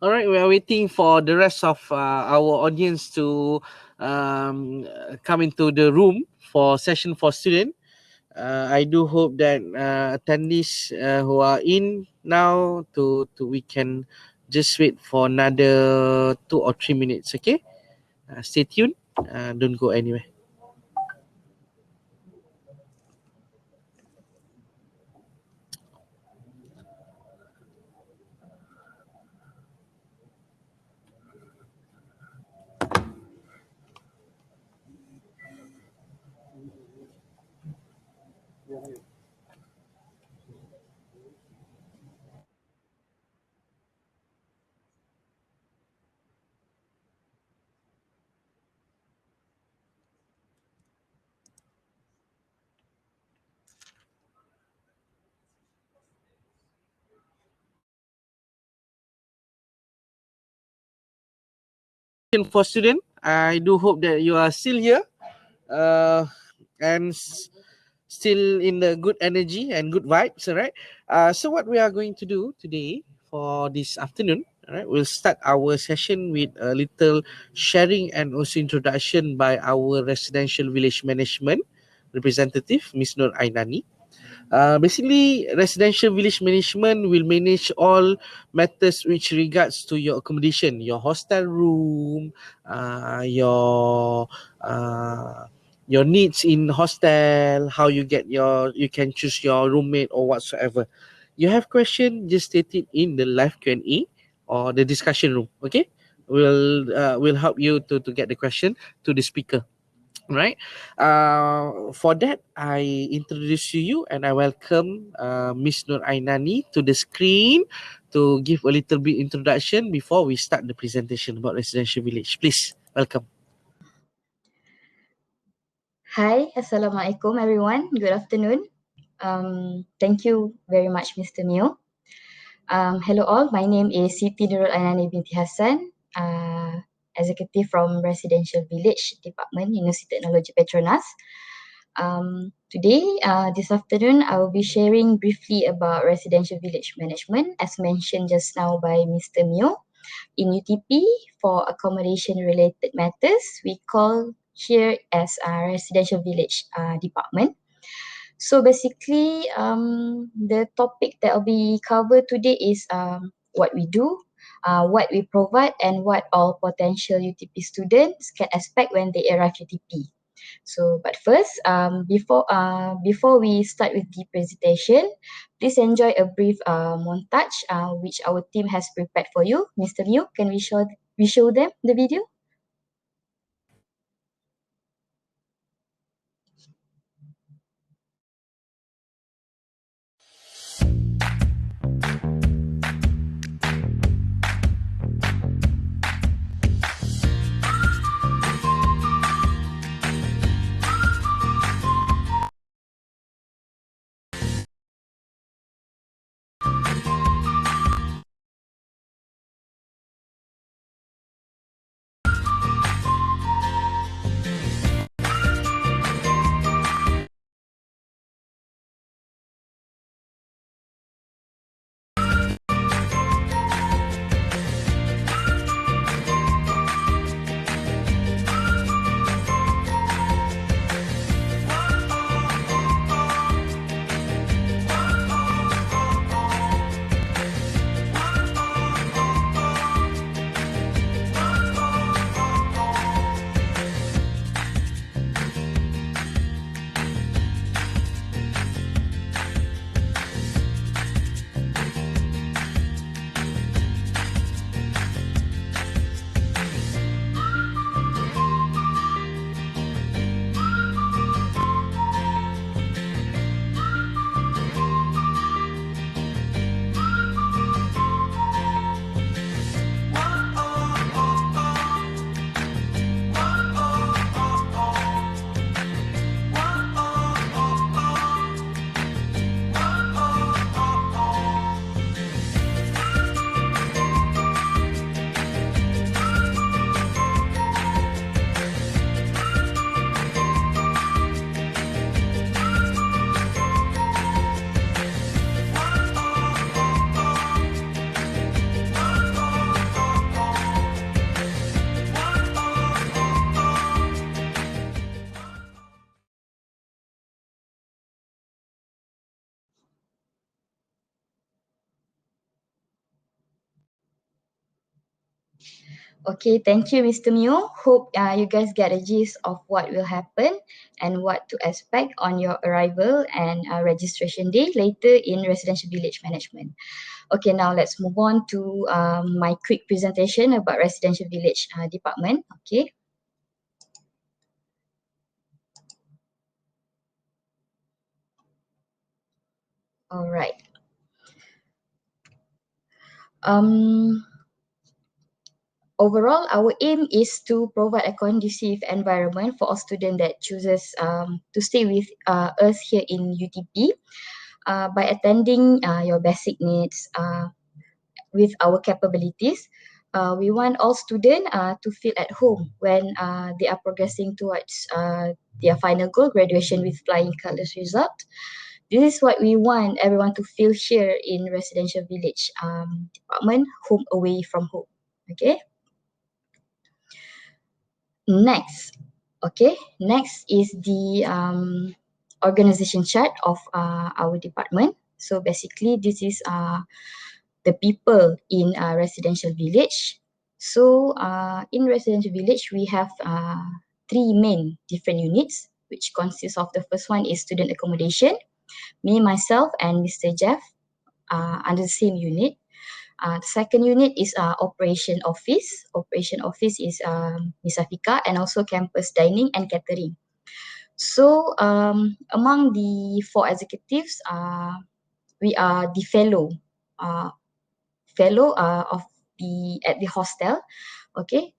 All right, we are waiting for the rest of our audience to come into the room for session for student. I do hope that attendees who are in now to we can just wait for another 2 or 3 minutes. Okay, stay tuned. Don't go anywhere. For student, I do hope that you are still here uh, and still in the good energy and good vibes. All right. So what we are going to do today for this afternoon, all right, we'll start our session with a little sharing and also introduction by our residential village management representative, Miss Nur Ainani. Basically, residential village management will manage all matters which regards to your accommodation, your hostel room, your needs in hostel, how you get you can choose your roommate or whatsoever. You have question, just state it in the live Q&A or the discussion room. Okay, we'll help you to get the question to the speaker. Right. For that, I introduce you and I welcome Miss Nur Ainani to the screen to give a little bit introduction before we start the presentation about residential village. Please, welcome. Hi, Assalamualaikum everyone. Good afternoon. Thank you very much, Mr. Mio. Hello all, my name is Siti Nurul Ainani binti Hassan, executive from Residential Village Department, University Technology Petronas. Today, this afternoon, I will be sharing briefly about residential village management, as mentioned just now by Mr. Mio. In UTP, for accommodation related matters, we call here as a residential village department. So basically, the topic that will be covered today is what we do, what we provide, and what all potential UTP students can expect when they arrive UTP. So, but first, before we start with the presentation, please enjoy a brief montage which our team has prepared for you. Mr. Liu, can we show them the video? Okay, thank you, Mr. Mew. Hope you guys get a gist of what will happen and what to expect on your arrival and registration day later in residential village management. Okay, now let's move on to my quick presentation about residential village department. Okay. All right. Um, Overall, our aim is to provide a conducive environment for all students that chooses to stay with us here in UTP by attending your basic needs with our capabilities. We want all students to feel at home when they are progressing towards their final goal, graduation with flying colors result. This is what we want everyone to feel here in residential village department, home away from home. Okay. Next is the organization chart of our department. So basically, this is the people in a residential village. So in residential village, we have three main different units, which consists of the first one is student accommodation, me, myself, and Mr. Jeff under the same unit. The second unit is operation office. Operation office is Miss Afika, and also campus dining and catering. So among the four executives, we are the uh, fellow of the at the hostel. Okay,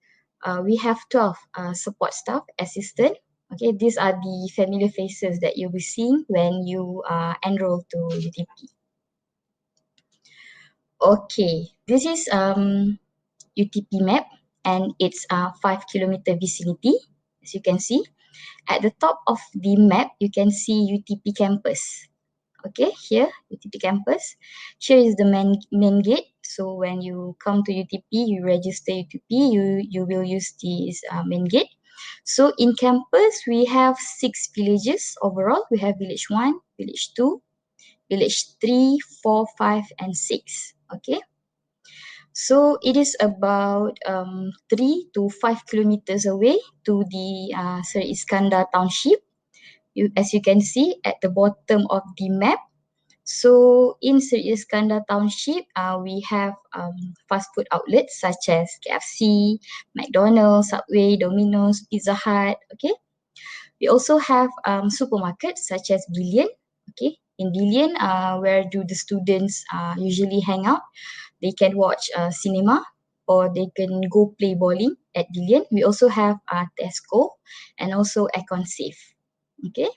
we have 12 support staff assistant. Okay, these are the familiar faces that you'll be seeing when you enroll to UTP. Okay, this is UTP map, and it's a 5 kilometer vicinity. As you can see, at the top of the map, you can see UTP campus. Okay, here UTP campus. Here is the main gate. So when you come to UTP, you register UTP. You will use this main gate. So in campus, we have 6 villages overall. We have village 1, village 2, village 3, 4, 5, and 6. Okay. So it is about 3 to 5 kilometers away to the Seri Iskandar township. As you can see at the bottom of the map. So in Seri Iskandar township, we have fast food outlets such as KFC, McDonald's, Subway, Domino's, Pizza Hut. Okay. We also have supermarkets such as Billion. Okay. In Billion, where do the students usually hang out? They can watch cinema, or they can go play bowling at Billion. We also have Tesco and also Econ Safe. Okay.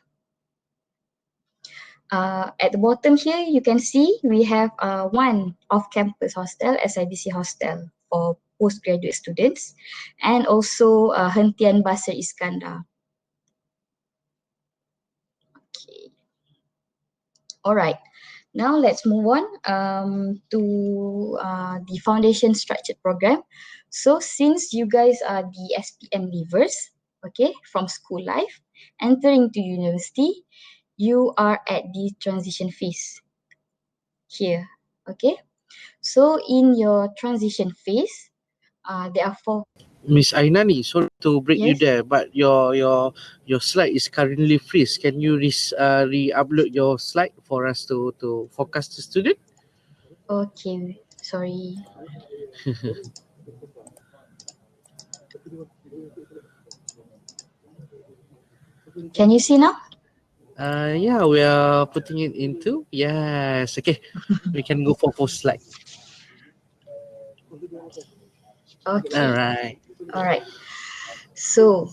At the bottom here, you can see we have one off-campus hostel, SIBC hostel for postgraduate students, and also Hentian Basir Iskandar. Okay. All right. Now let's move on to the foundation structured program. So since you guys are the SPM leavers, okay, from school life, entering to university, you are at the transition phase here, okay? So in your transition phase, there are four. Miss Ainani, sorry to break you Yes. there, but your slide is currently freeze. Can you re-upload your slide for us to forecast the student? Okay. Sorry. Can you see now? Yeah, we are putting it into. Yes, okay. We can go for full slide. Okay. All right. All right. So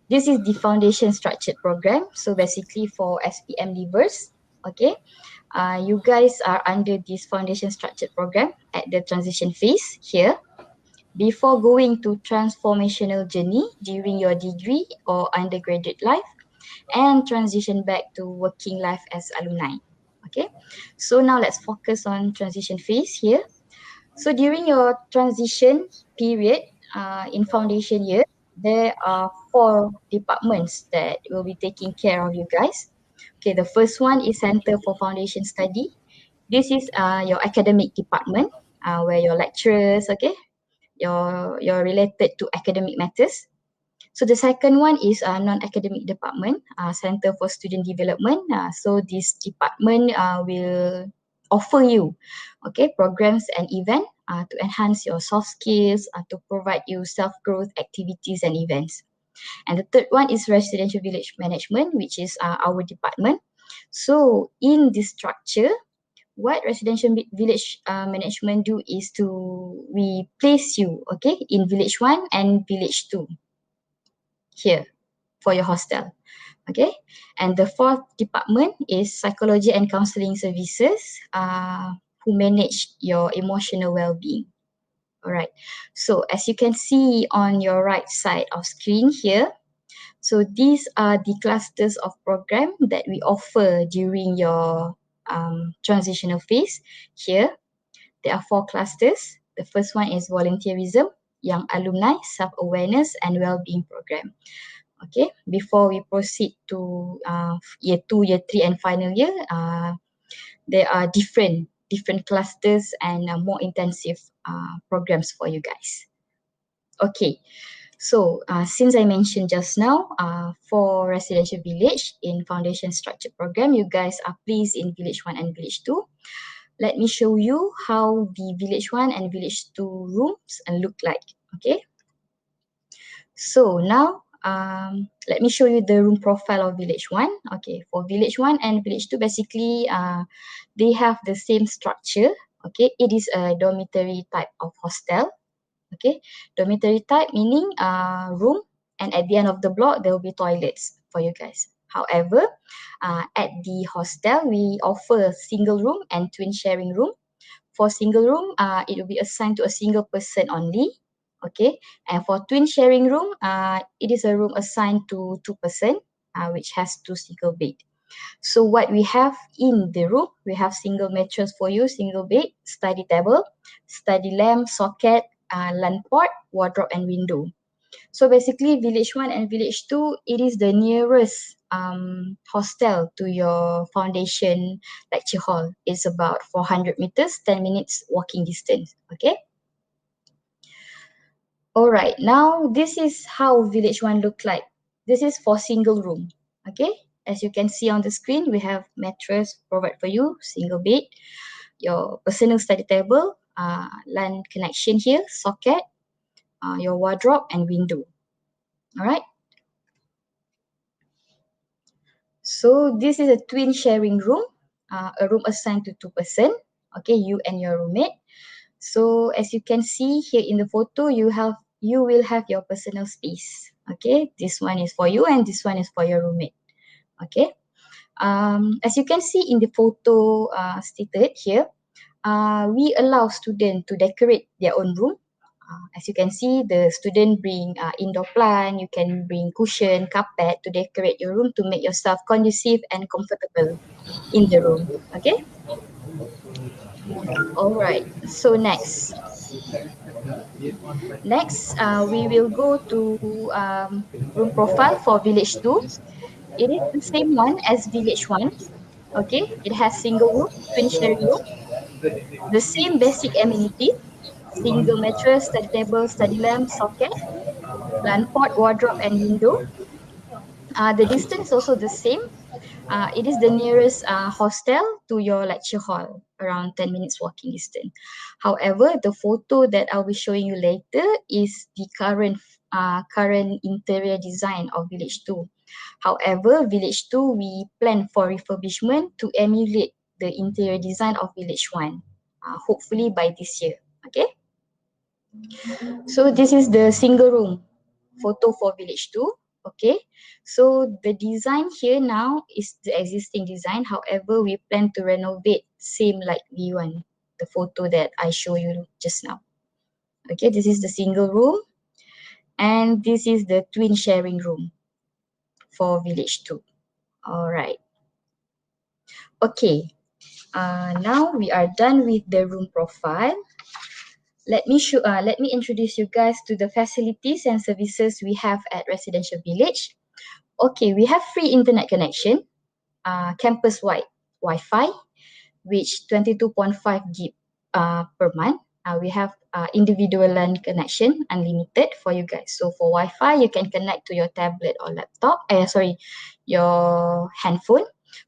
this is the foundation structured program. So basically for SPM leavers, okay, you guys are under this foundation structured program at the transition phase here. Before going to transformational journey during your degree or undergraduate life, and transition back to working life as alumni. Okay, so now let's focus on transition phase here. So during your transition period in foundation year, there are 4 departments that will be taking care of you guys. Okay, the first one is Center for Foundation Study. This is your academic department where your lecturers, okay, you're related to academic matters. So the second one is non-academic department, Center for Student Development. So this department will offer you, okay, programs and event to enhance your soft skills, to provide you self-growth activities and events. And the third one is Residential Village Management, which is our department. So in this structure, what Village Management do is we place you, okay, in Village 1 and Village 2 here for your hostel. Okay, and the fourth department is Psychology and Counseling Services, who manage your emotional well-being. All right, so as you can see on your right side of screen here, so these are the clusters of program that we offer during your transitional phase. Here, there are 4 clusters. The first one is volunteerism, young alumni, self-awareness, and well-being program. Okay, before we proceed to year 2, year 3, and final year, there are different clusters and more intensive programs for you guys. Okay, so since I mentioned just now, for residential village in foundation structure program, you guys are placed in village 1 and village 2. Let me show you how the village 1 and village 2 rooms look like. Okay, so now let me show you the room profile of village 1. Okay, for village 1 and village 2, basically they have the same structure. Okay, it is a dormitory type of hostel. Okay, dormitory type meaning room, and at the end of the block there will be toilets for you guys. However, at the hostel we offer single room and twin sharing room. For single room, it will be assigned to a single person only. Okay, and for twin sharing room, it is a room assigned to 2 person, which has 2 single bed. So what we have in the room, we have single mattress for you, single bed, study table, study lamp, socket, LAN port, wardrobe, and window. So basically, village 1 and village 2, it is the nearest hostel to your foundation lecture hall. It's about 400 meters, 10 minutes walking distance. Okay. All right. Now, this is how village 1 look like. This is for single room. Okay. As you can see on the screen, we have mattress provide for you, single bed, your personal study table, LAN connection here, socket, your wardrobe, and window. All right. So this is a twin sharing room, a room assigned to 2 person. Okay, you and your roommate. So as you can see here in the photo, you will have your personal space. Okay, this one is for you and this one is for your roommate. Okay, as you can see in the photo stated here, we allow students to decorate their own room. As you can see, the student bring indoor plant, you can bring cushion, carpet to decorate your room to make yourself conducive and comfortable in the room. Okay? All right. So next, we will go to room profile for village 2. It is the same one as village 1. Okay? It has single room, twin sharing room, the same basic amenities, single mattress, study table, study lamp, socket, LAN port, wardrobe, and window. The distance is also the same. It is the nearest hostel to your lecture hall, around 10 minutes walking distance. However, the photo that I'll be showing you later is the current interior design of Village 2. However, Village 2, we plan for refurbishment to emulate the interior design of Village 1, hopefully by this year. Okay. So this is the single room photo for village 2. Okay, so the design here now is the existing design. However, we plan to renovate same like V1, the photo that I show you just now. Okay, this is the single room and this is the twin sharing room for village 2. All right. Okay, now we are done with the room profile. Let me introduce you guys to the facilities and services we have at Residential Village. Okay, we have free internet connection, campus-wide Wi-Fi, which 22.5 gig per month. We have individual LAN connection, unlimited for you guys. So for Wi-Fi, you can connect to your tablet or laptop. Your handphone.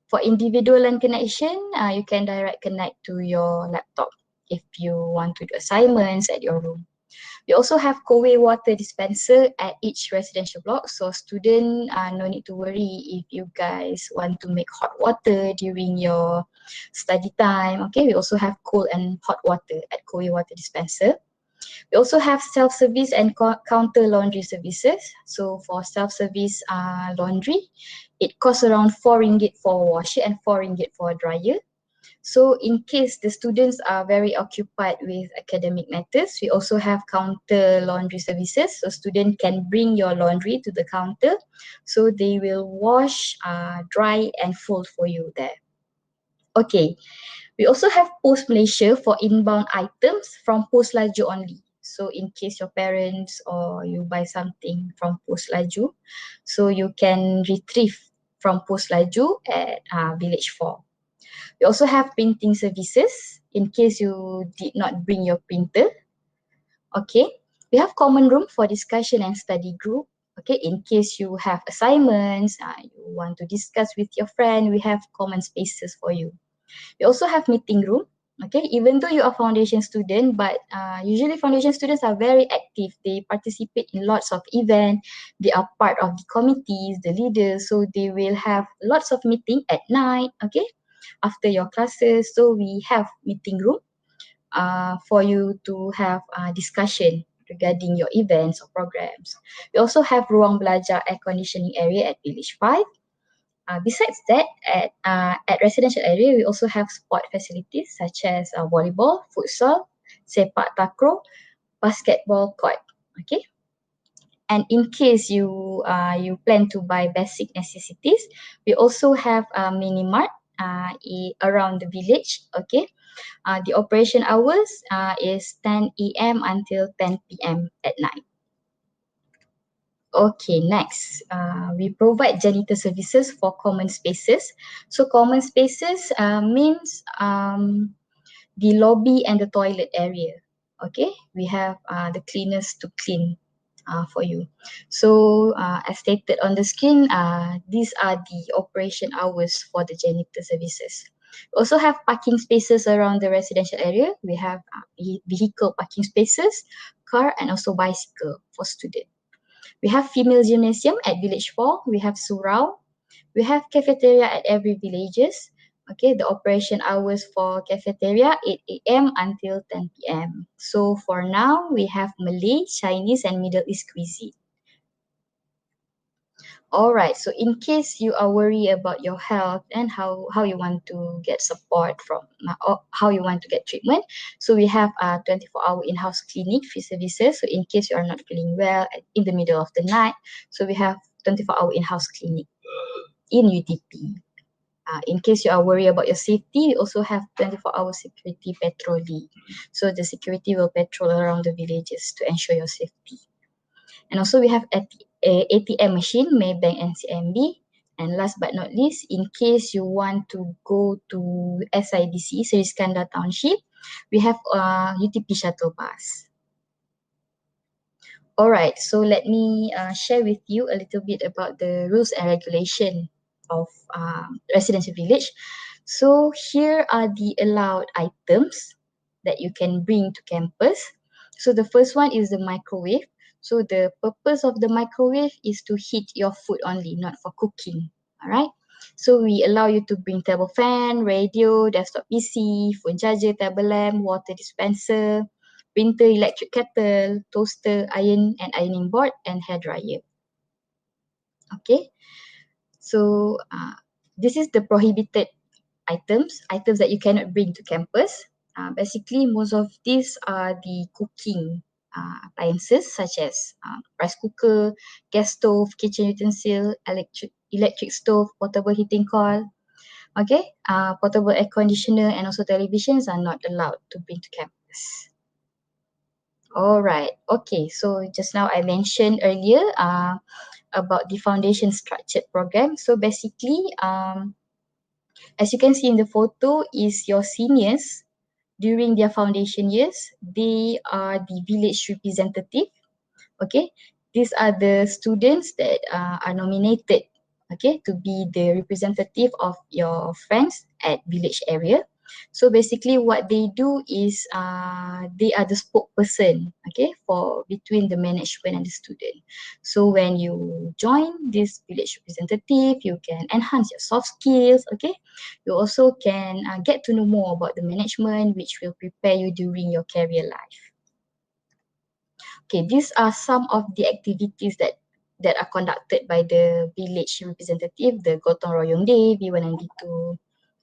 For individual LAN connection, you can direct connect to your laptop if you want to do assignments at your room. We also have Kowe water dispenser at each residential block. So student no need to worry if you guys want to make hot water during your study time. Okay, we also have cold and hot water at Kowe water dispenser. We also have self-service and counter laundry services. So for self-service laundry, it costs around 4 ringgit for a washer and 4 ringgit for a dryer. So in case the students are very occupied with academic matters, we also have counter laundry services. So students can bring your laundry to the counter. So they will wash, dry and fold for you there. Okay, we also have Post Malaysia for inbound items from Post Laju only. So in case your parents or you buy something from Post Laju, so you can retrieve from Post Laju at Village 4. We also have printing services in case you did not bring your printer. Okay, we have common room for discussion and study group. Okay, in case you have assignments, you want to discuss with your friend, we have common spaces for you. We also have meeting room. Okay, even though you are foundation student, but usually foundation students are very active. They participate in lots of events. They are part of the committees, the leaders. So they will have lots of meeting at night. Okay, after your classes. So we have meeting room for you to have discussion regarding your events or programs. We also have Ruang Belajar air conditioning area at Village 5. Besides that, at residential area, we also have sport facilities such as volleyball, futsal, sepak takraw, basketball court. Okay. And in case you plan to buy basic necessities, we also have a mini mart around the village. Okay. The operation hours is 10 a.m. until 10 p.m. at night. Okay, next, we provide janitor services for common spaces. So common spaces means the lobby and the toilet area. Okay, we have the cleaners to clean for you. So as stated on the screen, these are the operation hours for the janitor services. We also have parking spaces around the residential area. We have vehicle parking spaces, car and also bicycle for students. We have female gymnasium at Village 4. We have surau. We have cafeteria at every villages. Okay, the operation hours for cafeteria 8 a.m. until 10 p.m. So for now, we have Malay, Chinese and Middle East cuisine. Alright, so in case you are worried about your health and how you want to get support from, or how you want to get treatment, so we have a 24-hour in-house clinic free services. So in case you are not feeling well in the middle of the night, so we have 24-hour in-house clinic in UTP. In case you are worried about your safety, we also have 24-hour security patrolling. So the security will patrol around the villages to ensure your safety. And also we have ATM machine, Maybank and CIMB. And last but not least, in case you want to go to SIDC, Seri Iskandar Township, we have UTP shuttle bus. Alright, so let me share with you a little bit about the rules and regulation of residential village. So here are the allowed items that you can bring to campus. So the first one is the microwave. So the purpose of the microwave is to heat your food only, not for cooking. Alright. So we allow you to bring table fan, radio, desktop PC, phone charger, table lamp, water dispenser, printer, electric kettle, toaster, iron and ironing board, and hair dryer. Okay. So this is the prohibited items that you cannot bring to campus. Basically, most of these are the cooking appliances such as rice cooker, gas stove, kitchen utensil, electric stove, portable heating coil. Okay, portable air conditioner and also televisions are not allowed to bring to campus. Alright, okay, so just now I mentioned earlier about the foundation structured program. So basically, as you can see in the photo, is your seniors during their foundation years, they are the village representative. Okay, these are the students that are nominated, okay, to be the representative of your friends at village area. So basically what they do is they are the spokesperson, okay, for between the management and the student. So when you join this village representative, you can enhance your soft skills, okay. You also can get to know more about the management, which will prepare you during your career life. Okay, these are some of the activities that are conducted by the village representative, the Gotong Royong Day, B1 and B2.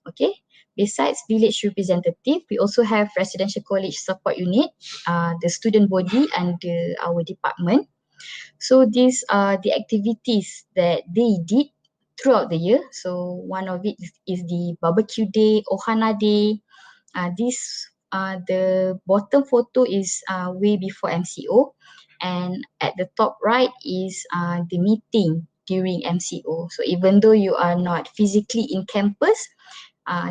Okay, besides village representative, we also have residential college support unit, the student body and our department. So these are the activities that they did throughout the year. So one of it is the barbecue day, Ohana day. The bottom photo is way before MCO, and at the top right is the meeting during MCO. So even though you are not physically in campus,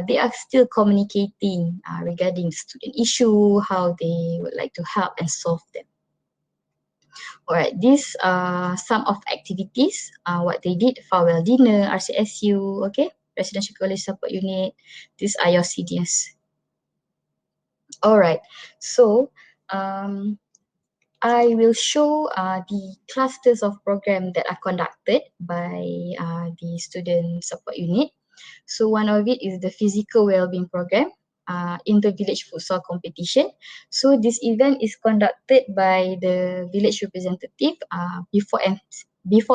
they are still communicating regarding student issue, how they would like to help and solve them. Alright, these are some of activities, what they did, farewell dinner, RCSU, okay, Residential College Support Unit. These are your seniors. Alright, so I will show the clusters of program that are conducted by the student support unit. So one of it is the physical well-being program, in the village futsal competition. So this event is conducted by the village representative before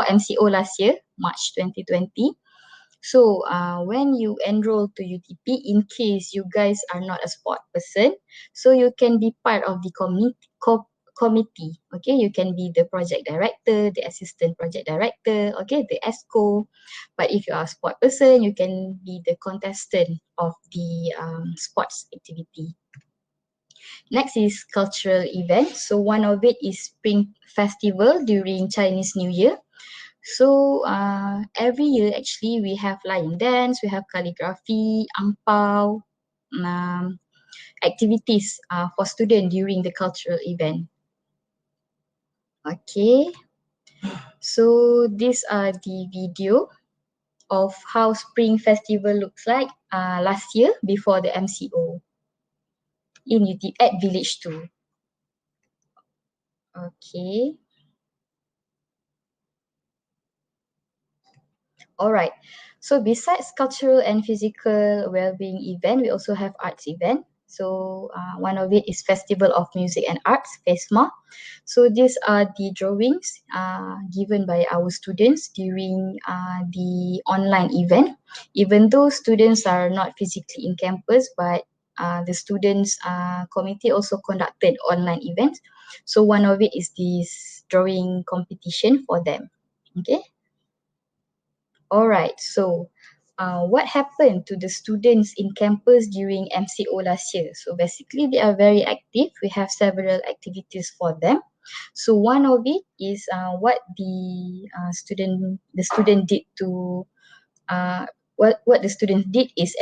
MCO last year, March 2020. So when you enroll to UTP, in case you guys are not a sport person, so you can be part of the committee. Okay, you can be the project director, the assistant project director, okay, the ESCO. But if you are a sport person, you can be the contestant of the sports activity. Next is cultural events. So one of it is Spring Festival during Chinese New Year. So every year actually we have lion dance, we have calligraphy, angpao, activities for students during the cultural event. Okay, so these are the video of how Spring Festival looks like last year before the MCO in at Village 2. Okay. Alright, so besides cultural and physical well-being event, we also have arts event. So one of it is Festival of Music and Arts, FESMA. So these are the drawings given by our students during the online event. Even though students are not physically in campus, but the students committee also conducted online events. So one of it is this drawing competition for them. Okay. Alright, so what happened to the students in campus during MCO last year? So basically they are very active. We have several activities for them. So one of it is what the student did to what the students did is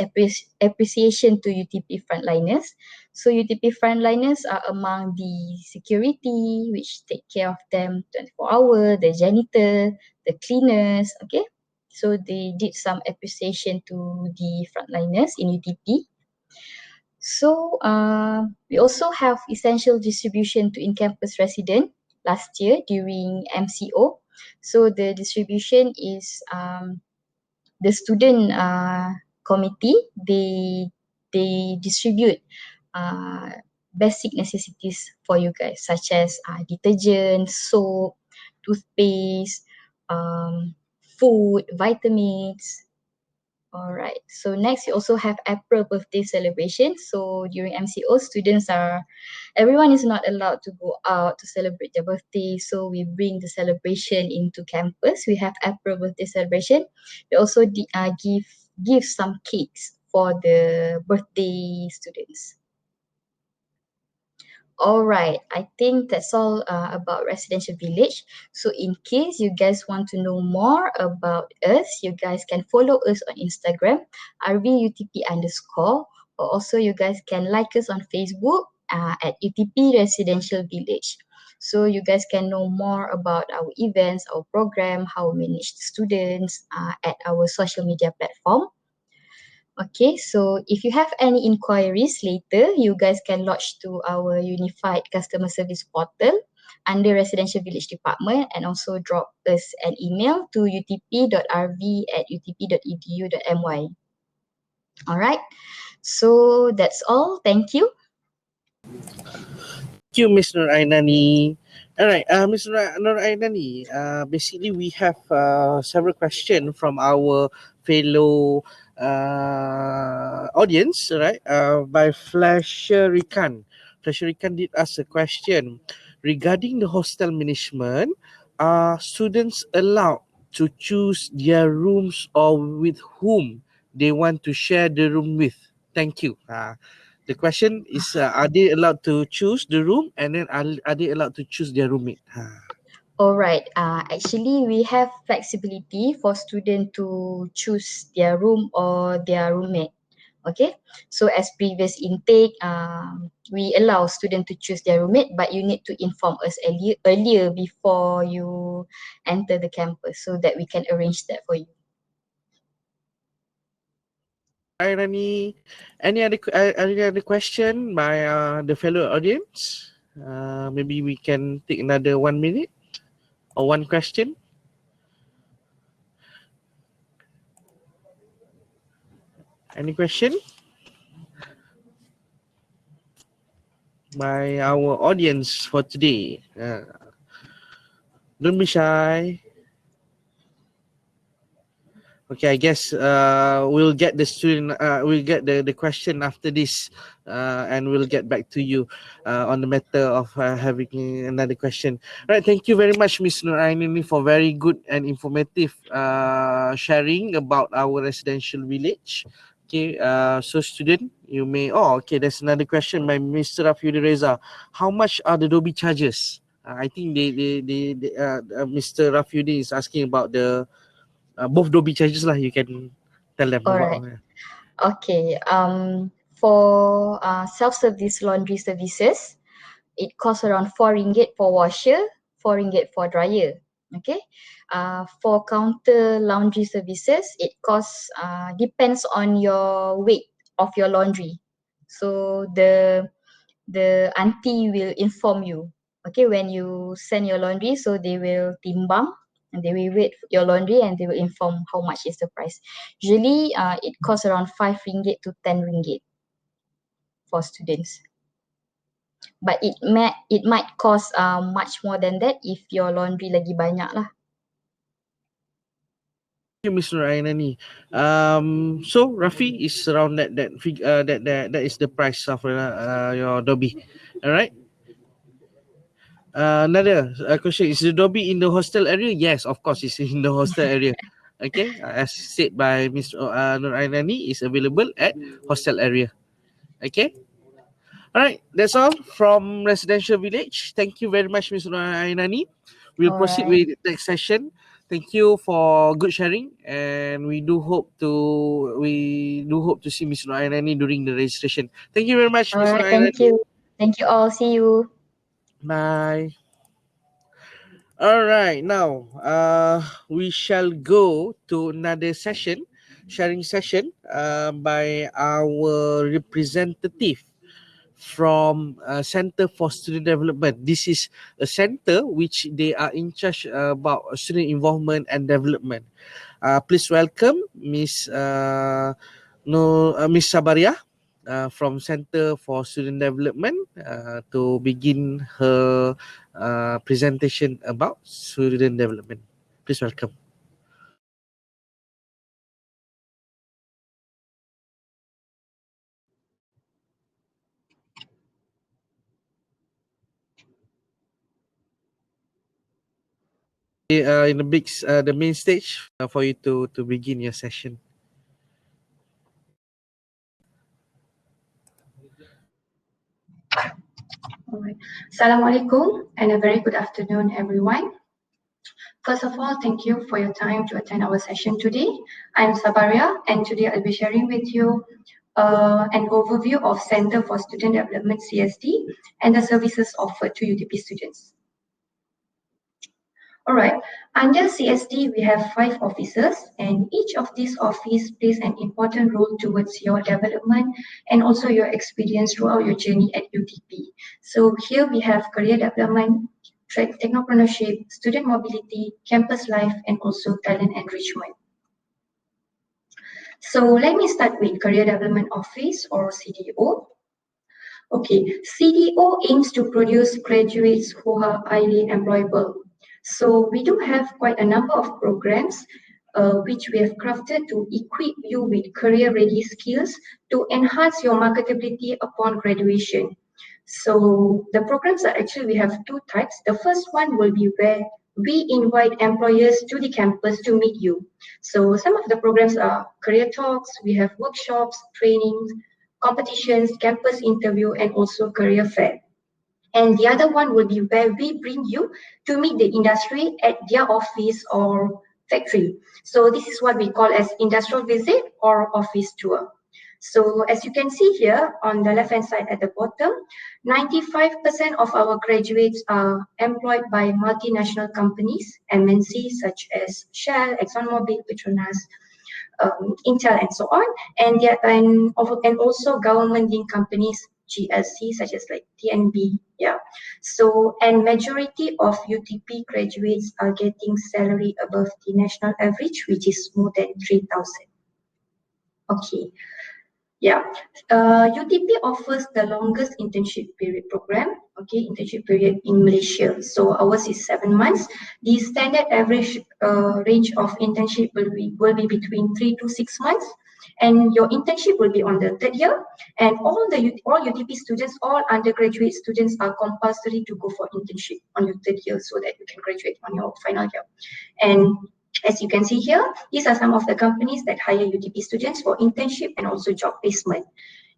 appreciation to UTP frontliners. So UTP frontliners are among the security which take care of them 24 hours, the janitor, the cleaners, okay. So they did some appreciation to the frontliners in UTP. So we also have essential distribution to in-campus resident last year during MCO. So the distribution is the student committee, they distribute basic necessities for you guys, such as detergent, soap, toothpaste, food, vitamins. Alright, so next we also have April birthday celebration. So during MCO, everyone is not allowed to go out to celebrate their birthday. So we bring the celebration into campus. We have April birthday celebration. We also give some cakes for the birthday students. Alright, I think that's all about Residential Village. So in case you guys want to know more about us, you guys can follow us on Instagram, rvutp_, Also, you guys can like us on Facebook at UTP Residential Village. So you guys can know more about our events, our program, how we manage the students at our social media platform. Okay, so if you have any inquiries later, you guys can lodge to our unified customer service portal under Residential Village Department, and also drop us an email to utp.rv@utp.edu.my. Alright, so that's all. Thank you. Thank you, Ms. Nur Ainani. All right, Ms. Nur Ainani, basically we have several questions from our fellow audience, right? By Flasher Rikan. Flasher Rikan did ask a question regarding the hostel management. Are students allowed to choose their rooms or with whom they want to share the room with? Thank you. The question is, are they allowed to choose the room, and then are they allowed to choose their roommate? Alright, actually we have flexibility for student to choose their room or their roommate. Okay, so as previous intake, we allow student to choose their roommate, but you need to inform us earlier before you enter the campus so that we can arrange that for you. Are any other question by the fellow audience? Maybe we can take another 1 minute or one question. Any question by our audience for today? Don't be shy. Okay, I guess we'll get the student. We'll get the question after this, and we'll get back to you on the matter of having another question. All right, thank you very much, Ms. Nur Ainani, for very good and informative sharing about our residential village. Okay, so student, you may. Oh, okay. There's another question by Mr. Rafiudi Reza. How much are the Dobby charges? I think Mr. Rafiudi is asking about the. Both Dobby charges lah. You can tell them Alright. about. Okay, for self-service laundry services, it costs around RM4 for washer, RM4 for dryer. Okay, for counter laundry services, it costs depends on your weight of your laundry. So the auntie will inform you. Okay, when you send your laundry, so they will timbang and they will weight your laundry and they will inform how much is the price. Usually, it costs around RM5 to RM10 for students. But it might cost much more than that if your laundry lagi banyak lah. Thank you, Mr. Ainani. So Rafi is around that is the price of your Dobby. All right. Another question: is the Dobby in the hostel area? Yes, of course, it's in the hostel area. Okay, as said by Mr. Nur Ainani, is available at hostel area. Okay. All right, that's all from Residential Village. Thank you very much, Mr. Ainani. We'll proceed Alright. with the next session. Thank you for good sharing, and we do hope to see Mr. Ainani during the registration. Thank you very much, Mr. Alright, Ainani. thank you. Thank you all. See you. Bye. All right, now we shall go to another session, sharing session by our representative from Center for Student Development. This is a center which they are in charge about student involvement and development. Please welcome Miss Miss Sabaria from Center for Student Development to begin her presentation about student development. Please welcome. In the main stage for you to begin your session. Alright. Assalamualaikum and a very good afternoon, everyone. First of all, thank you for your time to attend our session today. I'm Sabaria, and today I'll be sharing with you an overview of Center for Student Development CSD and the services offered to UTP students. All right, under CSD, we have 5 officers, and each of these offices plays an important role towards your development and also your experience throughout your journey at UTP. So here we have career development, technopreneurship, student mobility, campus life, and also talent enrichment. So let me start with Career Development Office, or CDO. Okay, CDO aims to produce graduates who are highly employable. So we do have quite a number of programs which we have crafted to equip you with career-ready skills to enhance your marketability upon graduation. So the programs are actually, we have 2 types. The first one will be where we invite employers to the campus to meet you. So some of the programs are career talks, we have workshops, trainings, competitions, campus interview, and also career fair. And the other one will be where we bring you to meet the industry at their office or factory. So this is what we call as industrial visit or office tour. So as you can see here on the left hand side at the bottom, 95% of our graduates are employed by multinational companies, MNCs such as Shell, ExxonMobil, Petronas, Intel, and so on, and also government-linked companies, GLC, such as like TNB. Yeah. So, and majority of UTP graduates are getting salary above the national average, which is more than 3,000. Okay. Yeah, UTP offers the longest internship period program, okay, internship period in Malaysia. So ours is 7 months. The standard average range of internship will be between 3 to 6 months. And your internship will be on the 3rd year. And all UTP students, all undergraduate students are compulsory to go for internship on your 3rd year so that you can graduate on your final year. And as you can see here, these are some of the companies that hire UTP students for internship and also job placement.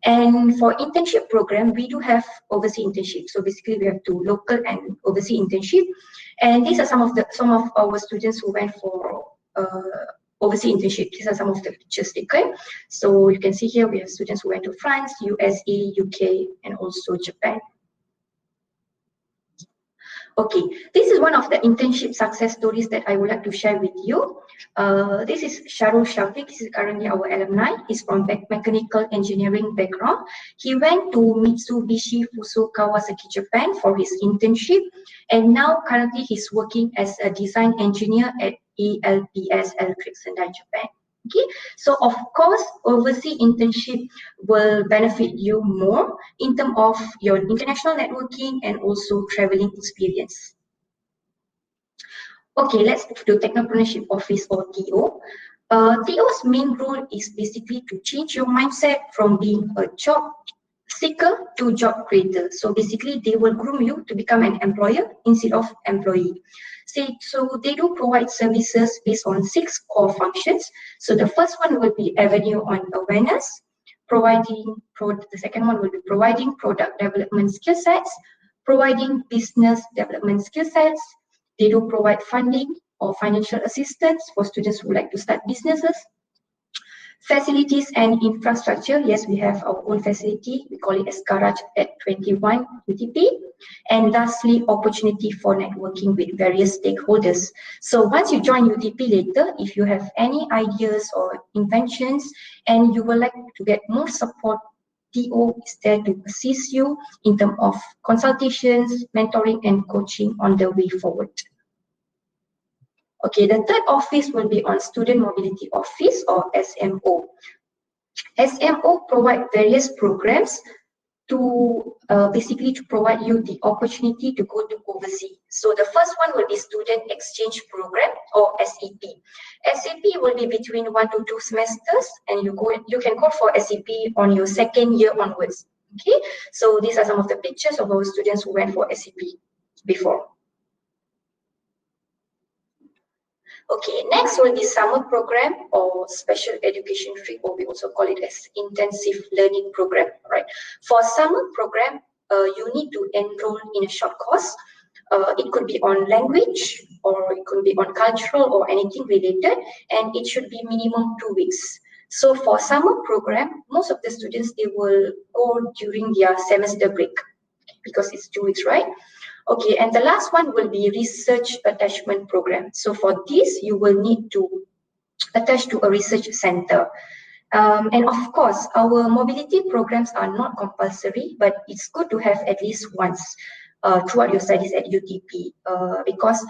And for internship program, we do have overseas internship. So basically, we have 2 local and overseas internship. And these are some of our students who went for overseas internship. These are some of the pictures taken. So you can see here we have students who went to France, USA, UK, and also Japan. Okay, this is one of the internship success stories that I would like to share with you. This is Sharul Shafiq. This is currently our alumni. He's from mechanical engineering background. He went to Mitsubishi Fuso Kawasaki, Japan for his internship. And now currently he's working as a design engineer at ELPS Electric Sendai, Japan. Okay, so of course, overseas internship will benefit you more in terms of your international networking and also traveling experience. Okay, let's move to Technopreneurship Office, or TO. TO's main role is basically to change your mindset from being a job seeker to job creator. So basically, they will groom you to become an employer instead of employee. So they do provide services based on 6 core functions. So the first one will be avenue on awareness, the second one will be providing product development skill sets, providing business development skill sets. They do provide funding or financial assistance for students who like to start businesses. Facilities and infrastructure, yes, we have our own facility. We call it as Garage at 21 UTP. And lastly, opportunity for networking with various stakeholders. So once you join UTP later, if you have any ideas or inventions and you would like to get more support, TO is there to assist you in terms of consultations, mentoring, and coaching on the way forward. Okay, the third office will be on Student Mobility Office, or SMO. SMO provide various programs to basically to provide you the opportunity to go to overseas. So the first one will be Student Exchange Program, or SEP. SEP will be between 1 to 2 semesters, and you can go for SEP on your 2nd year onwards. Okay, so these are some of the pictures of our students who went for SEP before. Okay, next will be summer program or special education trip, or we also call it as intensive learning program, right? For summer program, you need to enroll in a short course. It could be on language, or it could be on cultural or anything related, and it should be minimum 2 weeks. So for summer program, most of the students, they will go during their semester break because it's 2 weeks, right? Okay, and the last one will be research attachment program. So for this, you will need to attach to a research center. And of course, our mobility programs are not compulsory, but it's good to have at least once throughout your studies at UTP because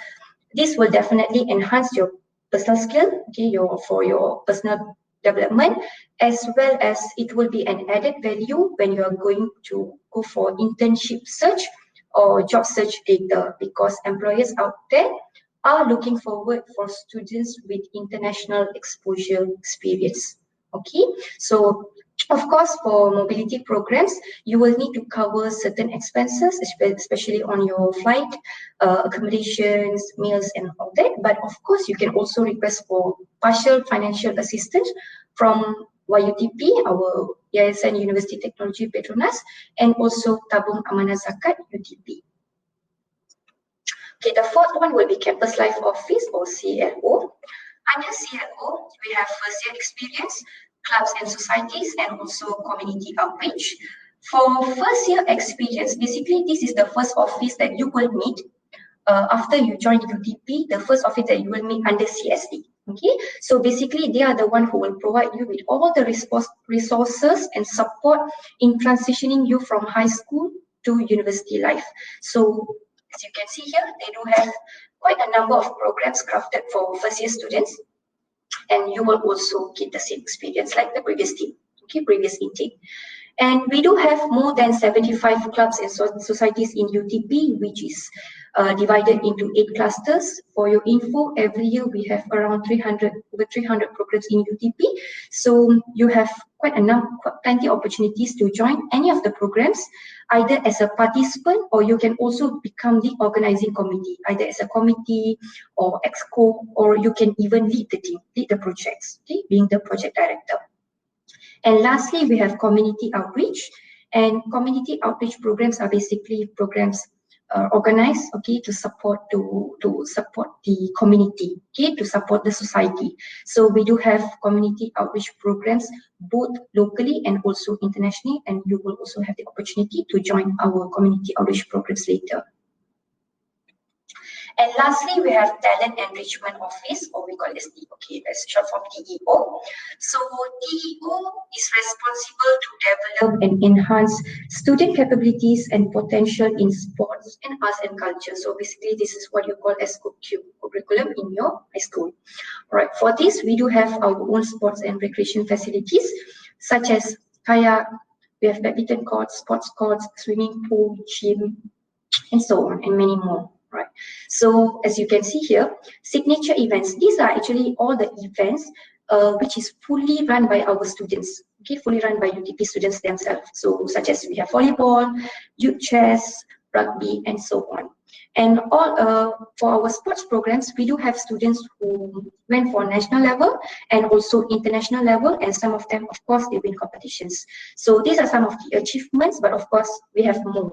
this will definitely enhance your personal skill, okay, for your personal development, as well as it will be an added value when you are going to go for internship search or job search later, because employers out there are looking forward for students with international exposure experience. Okay, so of course, for mobility programs, you will need to cover certain expenses, especially on your flight, accommodations, meals, and all that. But of course, you can also request for partial financial assistance from YUTP, our Yayasan University Technology Petronas, and also Tabung Amanah Zakat UTP. Okay, the fourth one will be Campus Life Office or CLO. Under CLO, we have first year experience, clubs and societies, and also community outreach. For first year experience, basically this is the first office that you will meet after you join UTP, the first office that you will meet under CSD. Okay, so basically they are the one who will provide you with all the resources and support in transitioning you from high school to university life. So as you can see here, they do have quite a number of programs crafted for first year students, and you will also get the same experience like the previous team, okay, previous intake. And we do have more than 75 clubs and societies in UTP, which is divided into 8 clusters. For your info, every year we have around 300 programs in UTP. So you have plenty of opportunities to join any of the programs, either as a participant, or you can also become the organizing committee, either as a committee or exco, or you can even lead the team, lead the projects, okay, being the project director. And lastly, we have community outreach. And community outreach programs are basically programs organized, okay, to support the community, okay, to support the society. So we do have community outreach programs both locally and also internationally, and you will also have the opportunity to join our community outreach programs later. And lastly, we have Talent Enrichment Office, or we call it okay, that's short form TEO. So TEO is responsible to develop and enhance student capabilities and potential in sports and arts and culture. So basically, this is what you call as curriculum in your high school. All right, for this, we do have our own sports and recreation facilities, such as kayak, we have badminton courts, sports courts, swimming pool, gym, and so on, and many more. Right. So as you can see here, signature events, these are actually all the events which is fully run by our students, okay, fully run by UTP students themselves. So such as we have volleyball, youth chess, rugby, and so on. And all for our sports programs, we do have students who went for national level and also international level, and some of them, of course, they win competitions. So these are some of the achievements, but of course, we have more.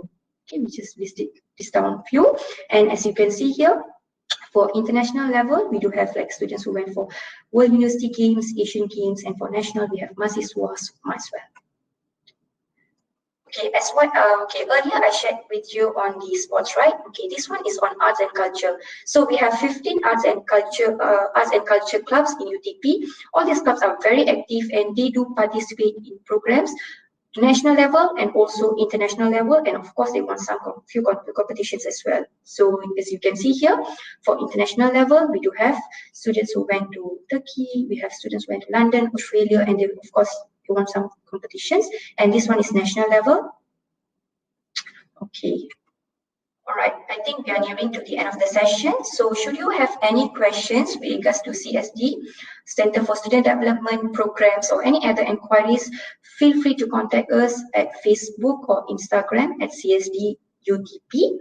Okay, we just listed this down few, and as you can see here, for international level, we do have like students who went for World University Games, Asian Games, and for national, we have mahasiswa as well. Okay, as what earlier I shared with you on the sports, right? Okay, this one is on arts and culture. So we have 15 arts and culture clubs in UTP. All these clubs are very active and they do participate in programs national level and also international level, and of course they won few competitions as well. So as you can see here, for international level, we do have students who went to Turkey, we have students who went to London, Australia, and they, of course, they won some competitions. And this one is national level. Okay. All right, I think we are nearing to the end of the session. So should you have any questions with regards to CSD, Center for Student Development programs, or any other inquiries, feel free to contact us at Facebook or Instagram at CSD UTP.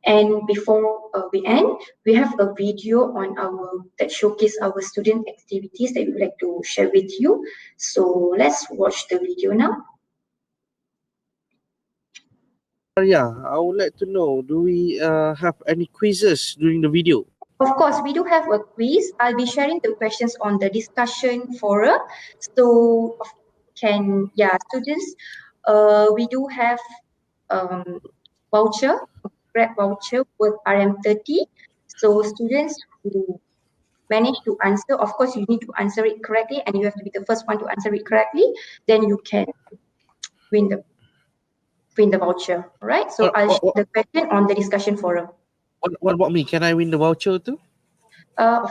And before we end, we have a video on that showcase our student activities that we would like to share with you. So let's watch the video now. Yeah, I would like to know, do we have any quizzes during the video? Of course, we do have a quiz. I'll be sharing the questions on the discussion forum. So students, we do have voucher, Grab voucher worth RM30. So students who manage to answer, of course, you need to answer it correctly, and you have to be the first one to answer it correctly. Then you can win the voucher. All right. So I'll share the question on the discussion forum. What about me? Can I win the voucher too? No,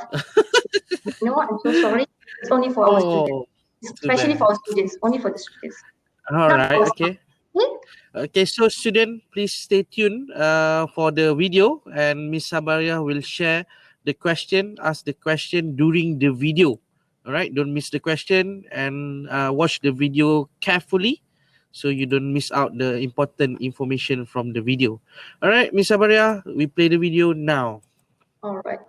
I'm so sorry. It's only for our students, especially for our students. Only for the students. All Not right. for Okay. Okay. Okay. So student, please stay tuned for the video, and Miss Sabaria will share the question, ask the question during the video. All right. Don't miss the question, and watch the video carefully, so you don't miss out the important information from the video. All right, Miss Sabaria, we play the video now. All right.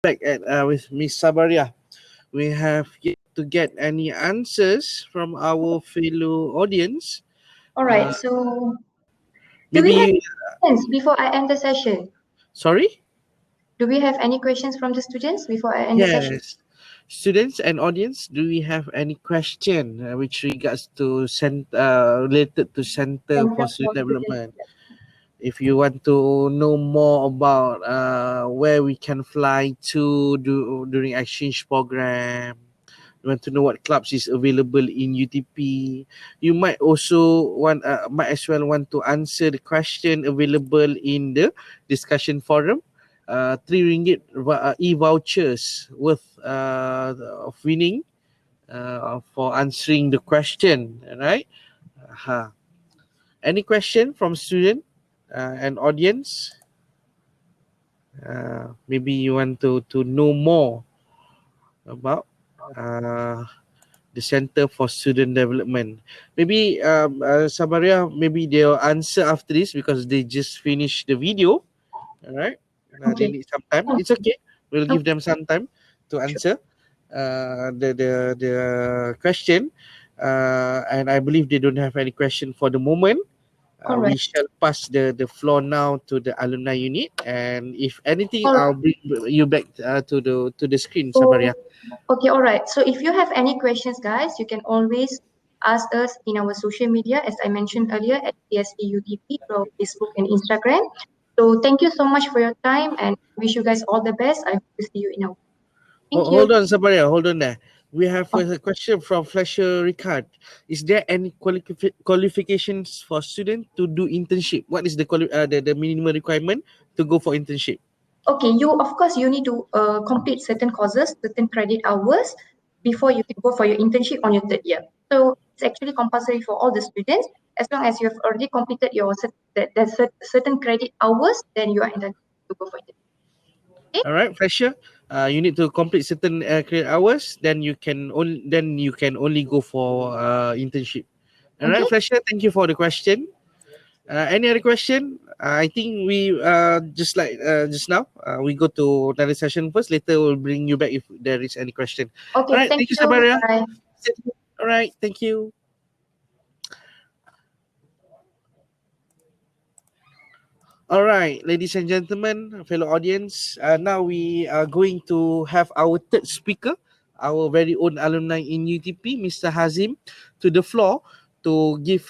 back at with Miss Sabaria. We have yet to get any answers from our fellow audience. All right. So, do we have Maybe questions before I end the session? sorry. Do we have any questions from the students before I end the session? Yes. Students and audience, do we have any question which regards to related to Center Center for for Student Student. Development? If you want to know more about where we can fly to during exchange program, you want to know what clubs is available in UTP, you might also might as well want to answer the question available in the discussion forum. RM3 e-vouchers worth of winning for answering the question, right? Any question from student and audience? Maybe you want to know more about the Center for Student Development. Maybe Sabaria, maybe they'll answer after this because they just finished the video. All right. They Okay. need some time. It's okay. We'll give them some time to Sure. answer the question. And I believe they don't have any question for the moment. All We right. shall pass the floor now to the alumni unit, and if anything, All I'll right. bring you back to the screen, So, Sabaria. okay, all right. So if you have any questions, guys, you can always ask us in our social media, as I mentioned earlier, at CSE UTP, so Facebook and Instagram. So thank you so much for your time and wish you guys all the best. I hope to see you in a. Thank you. Hold on, Sabaria. Hold on there. We have Oh, a question from Flasher Ricard. Is there any qualifications for students to do internship? What is the minimum requirement to go for internship? okay, of course you need to complete certain courses, certain credit hours before you can go for your internship on your third year. So it's actually compulsory for all the students. As long as you have already completed your certain credit hours, then you are entitled to go for it. Okay? All right, Flasher. You need to complete certain credit hours. Then you can only go for internship. All right, Okay. Flasher. Thank you for the question. Any other question? I think we just now we go to another session first. Later we'll bring you back if there is any question. Okay. All right, Thank thank you, you. Sabaria. Bye. All right, thank you. All right, ladies and gentlemen, fellow audience. Now we are going to have our third speaker, our very own alumni in UTP, Mr. Hazim, to the floor to give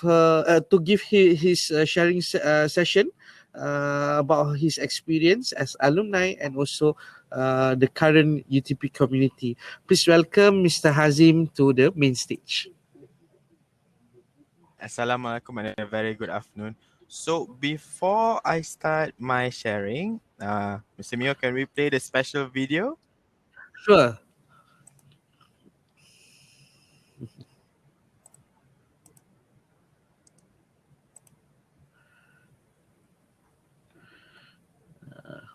his sharing session about his experience as alumni and also the current UTP community. Please welcome Mr. Hazim to the main stage. Assalamualaikum and a very good afternoon. So before I start my sharing, Mr. Mio, can we play the special video? Sure.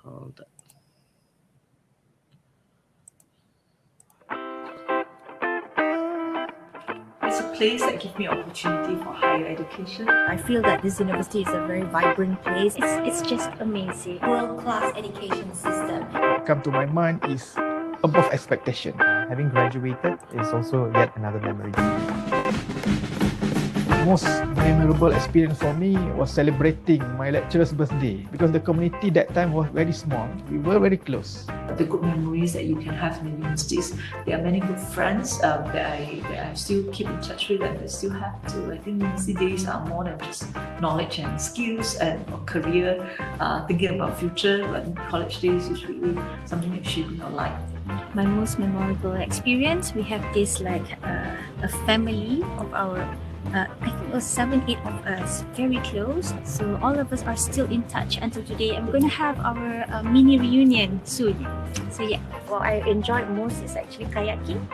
Hold on. It's a place that gives me opportunity for higher education. I feel that this university is a very vibrant place. It's just amazing. World-class education system. What come to my mind is above expectation. Having graduated is also yet another memory. Most memorable experience for me was celebrating my lecturer's birthday because the community that time was very small. We were very close. The good memories that you can have in universities. There are many good friends that I still keep in touch with and I still have to. I think university days are more than just knowledge and skills and career, thinking about future, but college days is really something that shaping your life. My most memorable experience, we have this like a family of our I think it was 7, 8 of us, very close. So all of us are still in touch until today. I'm going to have our mini reunion soon. So yeah. What I enjoyed most is actually kayaking.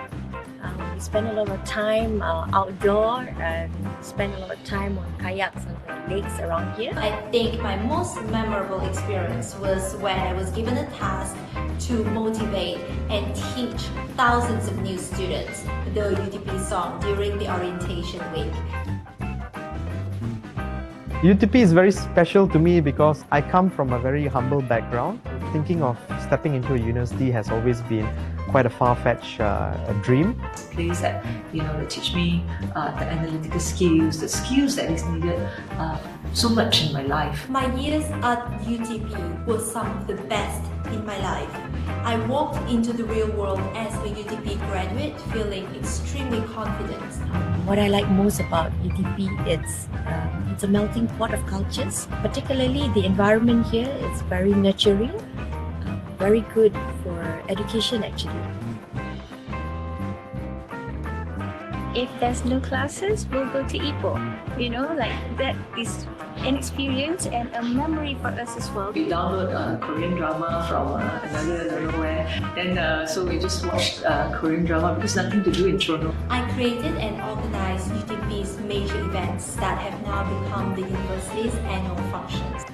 We spend a lot of time outdoor and spend a lot of time on kayaks on the lakes around here. I think my most memorable experience was when I was given a task to motivate and teach thousands of new students the UTP song during the orientation week. UTP is very special to me because I come from a very humble background. Thinking of stepping into a university has always been quite a far-fetched dream. Place that that teach me the analytical skills, the skills that is needed so much in my life. My years at UTP were some of the best in my life. I walked into the real world as a UTP graduate feeling extremely confident. What I like most about UTP is it's a melting pot of cultures. Particularly the environment here is very nurturing, very good for education actually. If there's no classes, we'll go to Ipoh. Like that is an experience and a memory for us as well. We download Korean drama from another I don't know where. Then so we just watched Korean drama because nothing to do in Toronto. I created and organized UTP's major events that have now become the university's annual functions.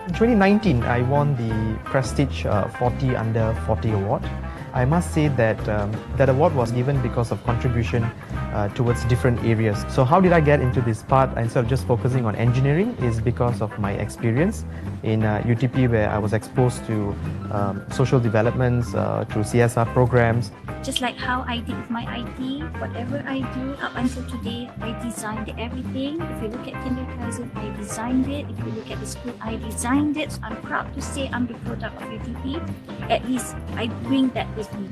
In 2019, I won the Prestige 40 Under 40 Award. I must say that that award was given because of contribution towards different areas. So how did I get into this part instead of just focusing on engineering is because of my experience in UTP, where I was exposed to social developments through CSR programs. Just like how I did with my IT, whatever I do up until today, I designed everything. If you look at kindergarten, I designed it. If you look at the school, I designed it. So I'm proud to say I'm the product of UTP. At least I bring that with me.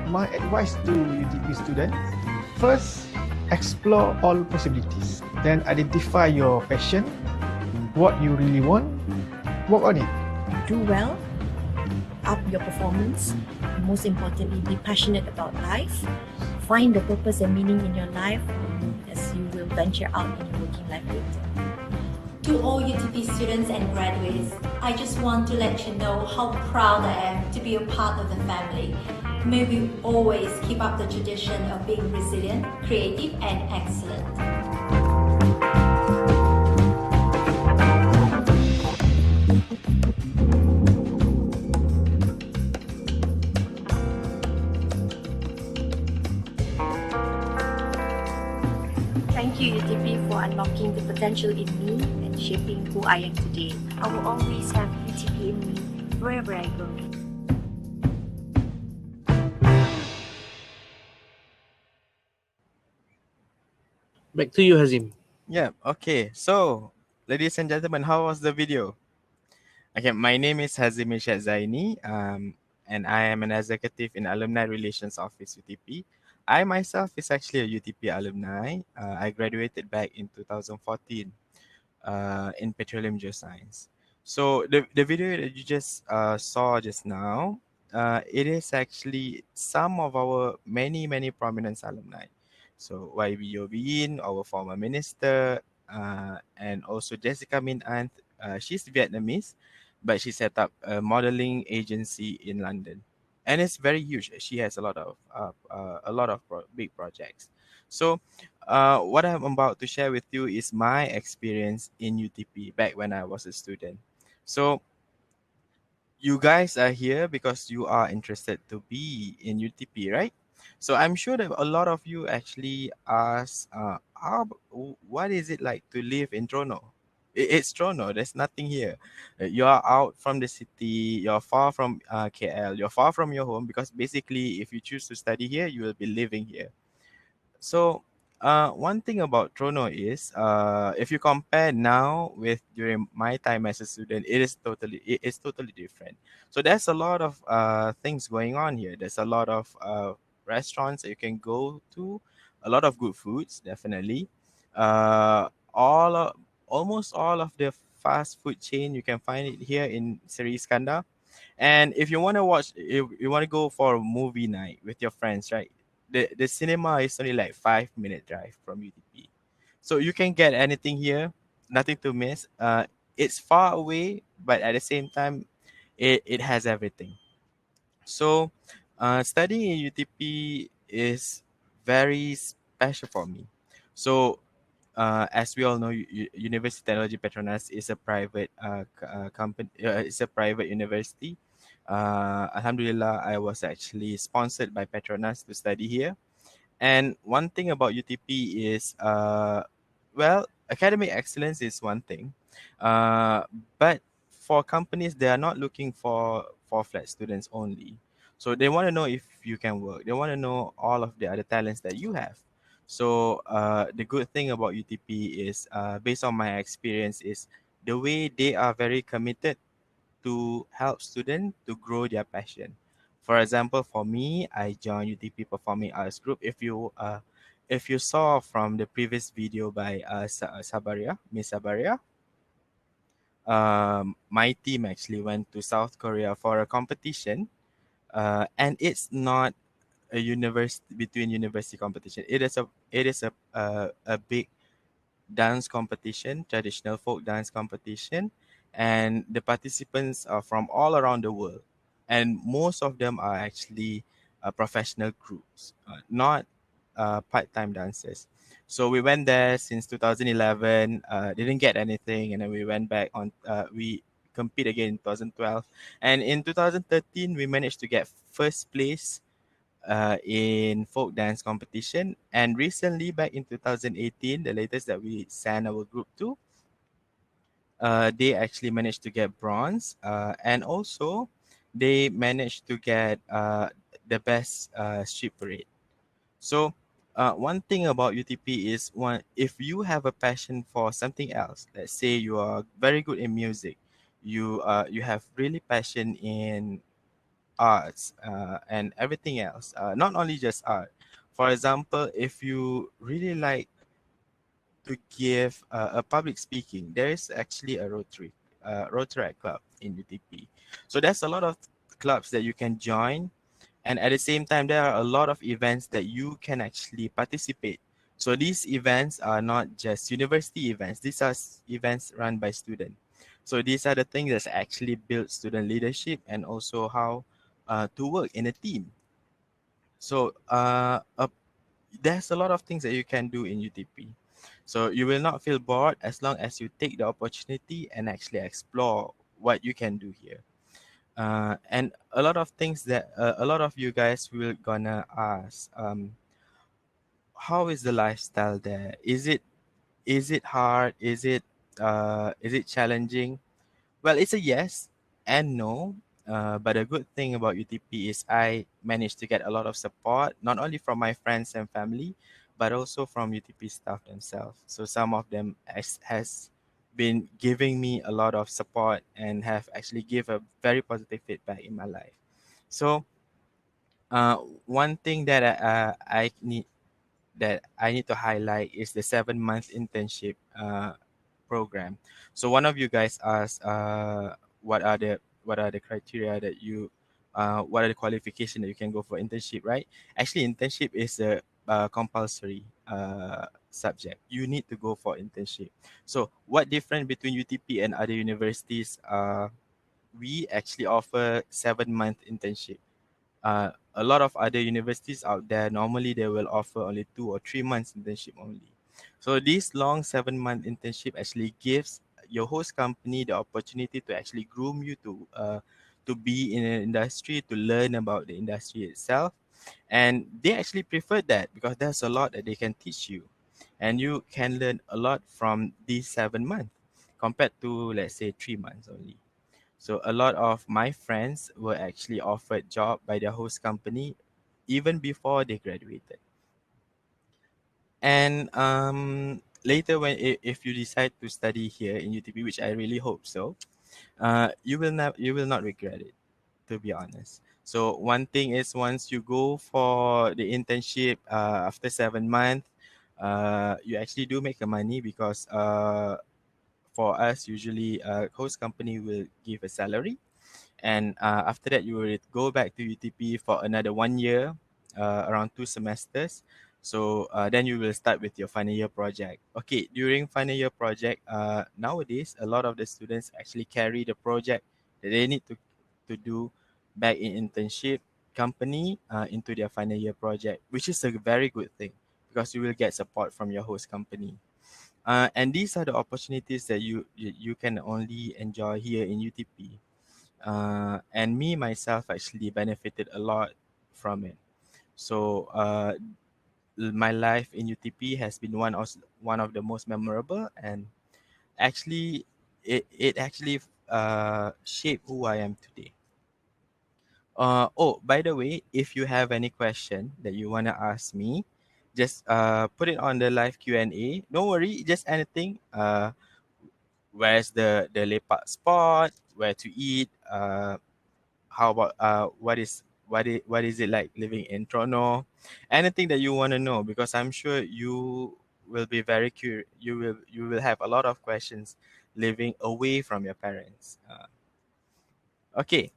My advice to UTP students, first, explore all possibilities. Then identify your passion, what you really want, work on it. Do well, up your performance. Most importantly, be passionate about life. Find the purpose and meaning in your life as you will venture out in your working life later. To all UTP students and graduates, I just want to let you know how proud I am to be a part of the family. May we always keep up the tradition of being resilient, creative, and excellent. Thank you, UTP, for unlocking the potential in me and shaping who I am today. I will always have UTP in me wherever I go. Back to you, Hazim. Yeah, okay. So, ladies and gentlemen, how was the video? Okay, my name is Hazim Ishad Zaini, and I am an executive in Alumni Relations Office UTP. I myself is actually a UTP alumni. I graduated back in 2014 in Petroleum Geoscience. So the video that you just saw just now, it is actually some of our many prominent alumni. So YB Yobin, our former minister, and also Jessica Min Ant. She's Vietnamese, but she set up a modeling agency in London, and it's very huge. She has a lot of big projects. So, what I'm about to share with you is my experience in UTP back when I was a student. So, you guys are here because you are interested to be in UTP, right? So I'm sure that a lot of you actually ask, what is it like to live in Toronto? It's Toronto. There's nothing here. You are out from the city. You're far from KL. You're far from your home because basically, if you choose to study here, you will be living here. So, one thing about Toronto is, if you compare now with during my time as a student, it is totally different. So there's a lot of things going on here. There's a lot of restaurants that you can go to, a lot of good foods, definitely. Almost all of the fast food chain you can find it here in Seri Iskandar. And if you want to watch, if you want to go for a movie night with your friends, right? The cinema is only like 5-minute drive from UTP. So you can get anything here, nothing to miss. It's far away, but at the same time, it has everything. So studying in UTP is very special for me. So as we all know, University Technology Petronas is a private company. It's a private university. Alhamdulillah, I was actually sponsored by Petronas to study here. And one thing about UTP is, well, academic excellence is one thing, uh, but for companies, they are not looking for flat students only. So they want to know if you can work. They want to know all of the other talents that you have. So the good thing about UTP is, based on my experience, is the way they are very committed to help students to grow their passion. For example, for me, I joined UTP Performing Arts Group. If you saw from the previous video by Sabaria, Miss Sabaria, my team actually went to South Korea for a competition, and it's not a university between university competition. It is a big dance competition, traditional folk dance competition, and the participants are from all around the world, and most of them are actually professional groups, not part-time dancers. So we went there since 2011, didn't get anything, and then we went back on. We compete again in 2012, and in 2013 we managed to get first place in folk dance competition. And recently, back in 2018, the latest that we sent our group to, they actually managed to get bronze, and also they managed to get the best street parade. So one thing about UTP is, one, if you have a passion for something else, let's say you are very good in music, you have really passion in arts and everything else, not only just art. For example, if you really like to give a public speaking, there is actually a Rotary Club in UTP. So there's a lot of clubs that you can join, and at the same time, there are a lot of events that you can actually participate. So these events are not just university events; these are events run by students. So these are the things that actually build student leadership and also how to work in a team. So there's a lot of things that you can do in UTP. So you will not feel bored as long as you take the opportunity and actually explore what you can do here. And a lot of things that a lot of you guys will gonna ask, how is the lifestyle there? Is it hard? Is it challenging? Well, it's a yes and no. But the good thing about UTP is I managed to get a lot of support, not only from my friends and family, but also from UTP staff themselves. So some of them has been giving me a lot of support and have actually give a very positive feedback in my life. So one thing that I need to highlight is the 7 month internship program. So one of you guys asked, what are the criteria that you, what are the qualification that you can go for internship, right? Actually, internship is a compulsory subject. You need to go for internship. So what difference between UTP and other universities? We actually offer 7 month internship. A lot of other universities out there, normally they will offer only 2 or 3 months internship only. So this long 7 month internship actually gives your host company the opportunity to actually groom you to be in an industry, to learn about the industry itself. And they actually prefer that because there's a lot that they can teach you. And you can learn a lot from these 7 months compared to, let's say, 3 months only. So a lot of my friends were actually offered job by their host company even before they graduated. And later, if you decide to study here in UTP, which I really hope so, you will not regret it, to be honest. So one thing is, once you go for the internship after 7 months, you actually do make a money because for us usually host company will give a salary, and after that you will go back to UTP for another 1 year, around 2 semesters. So then you will start with your final year project. Okay, during final year project, nowadays a lot of the students actually carry the project that they need to do back in internship company into their final year project, which is a very good thing because you will get support from your host company. And these are the opportunities that you can only enjoy here in UTP. And me myself actually benefited a lot from it. So my life in UTP has been one of the most memorable, and actually it actually shaped who I am today. Oh, by the way, if you have any question that you wanna ask me, just put it on the live Q&A. Don't worry, just anything. Where's the lepak spot? Where to eat? How about what is it like living in Toronto? Anything that you wanna know, because I'm sure you will be very curious. You will have a lot of questions living away from your parents. Okay,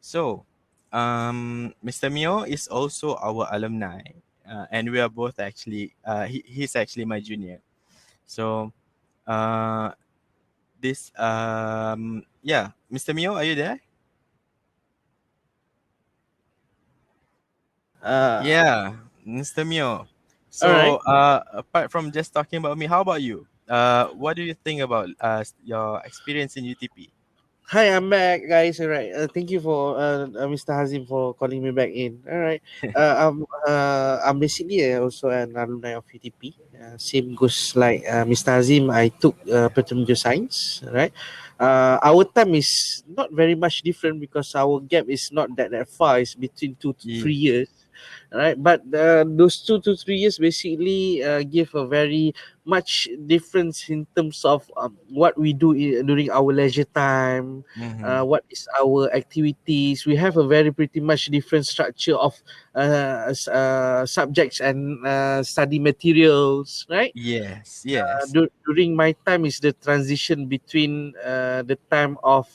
so Mr. Mio is also our alumni, and we are both actually. He's actually my junior. So uh, this yeah, Mr. Mio, are you there? Yeah, Mr. Mio. All right. So apart from just talking about me, how about you? What do you think about your experience in UTP? Hi, I'm back, guys. All right. Thank you for Mr. Hazim for calling me back in. All right. I'm basically also an alumni of UTP. Same goes like Mr. Hazim. I took petroleum science. Right. Our time is not very much different because our gap is not that far. It's between 2 to 3 years. Right. But those 2 to 3 years basically give a very much difference in terms of what we do during our leisure time, Mm-hmm. what is our activities. We have a very pretty much different structure of subjects and study materials, right? Yes, yes. During my time is the transition between the time of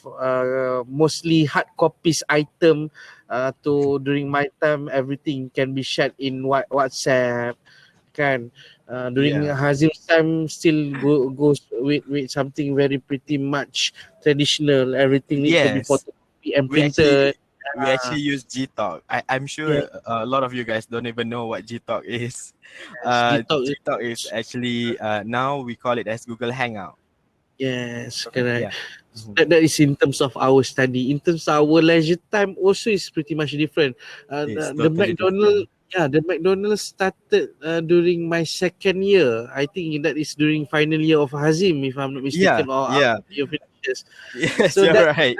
mostly hard copies item to during my time everything can be shared in WhatsApp, kan. During Yeah. Hazim's time still goes with something very pretty much traditional. Everything need to be Yes. photocopy and We actually printed. we Uh, actually use Gtalk. I'm yeah, sure a lot of you guys don't even know what Gtalk is. yes, Gtalk. Gtalk is actually now we call it as Google Hangout. Yes, Okay. correct. Yeah. Mhm. That is in terms of our study. In terms of our leisure time, also is pretty much different. It's The totally different. McDonald, yeah, the McDonald's started during my second year. I think that is during final year of Hazim, if I'm not Yeah, mistaken, or yeah. after your finishes. Yes, So you're right.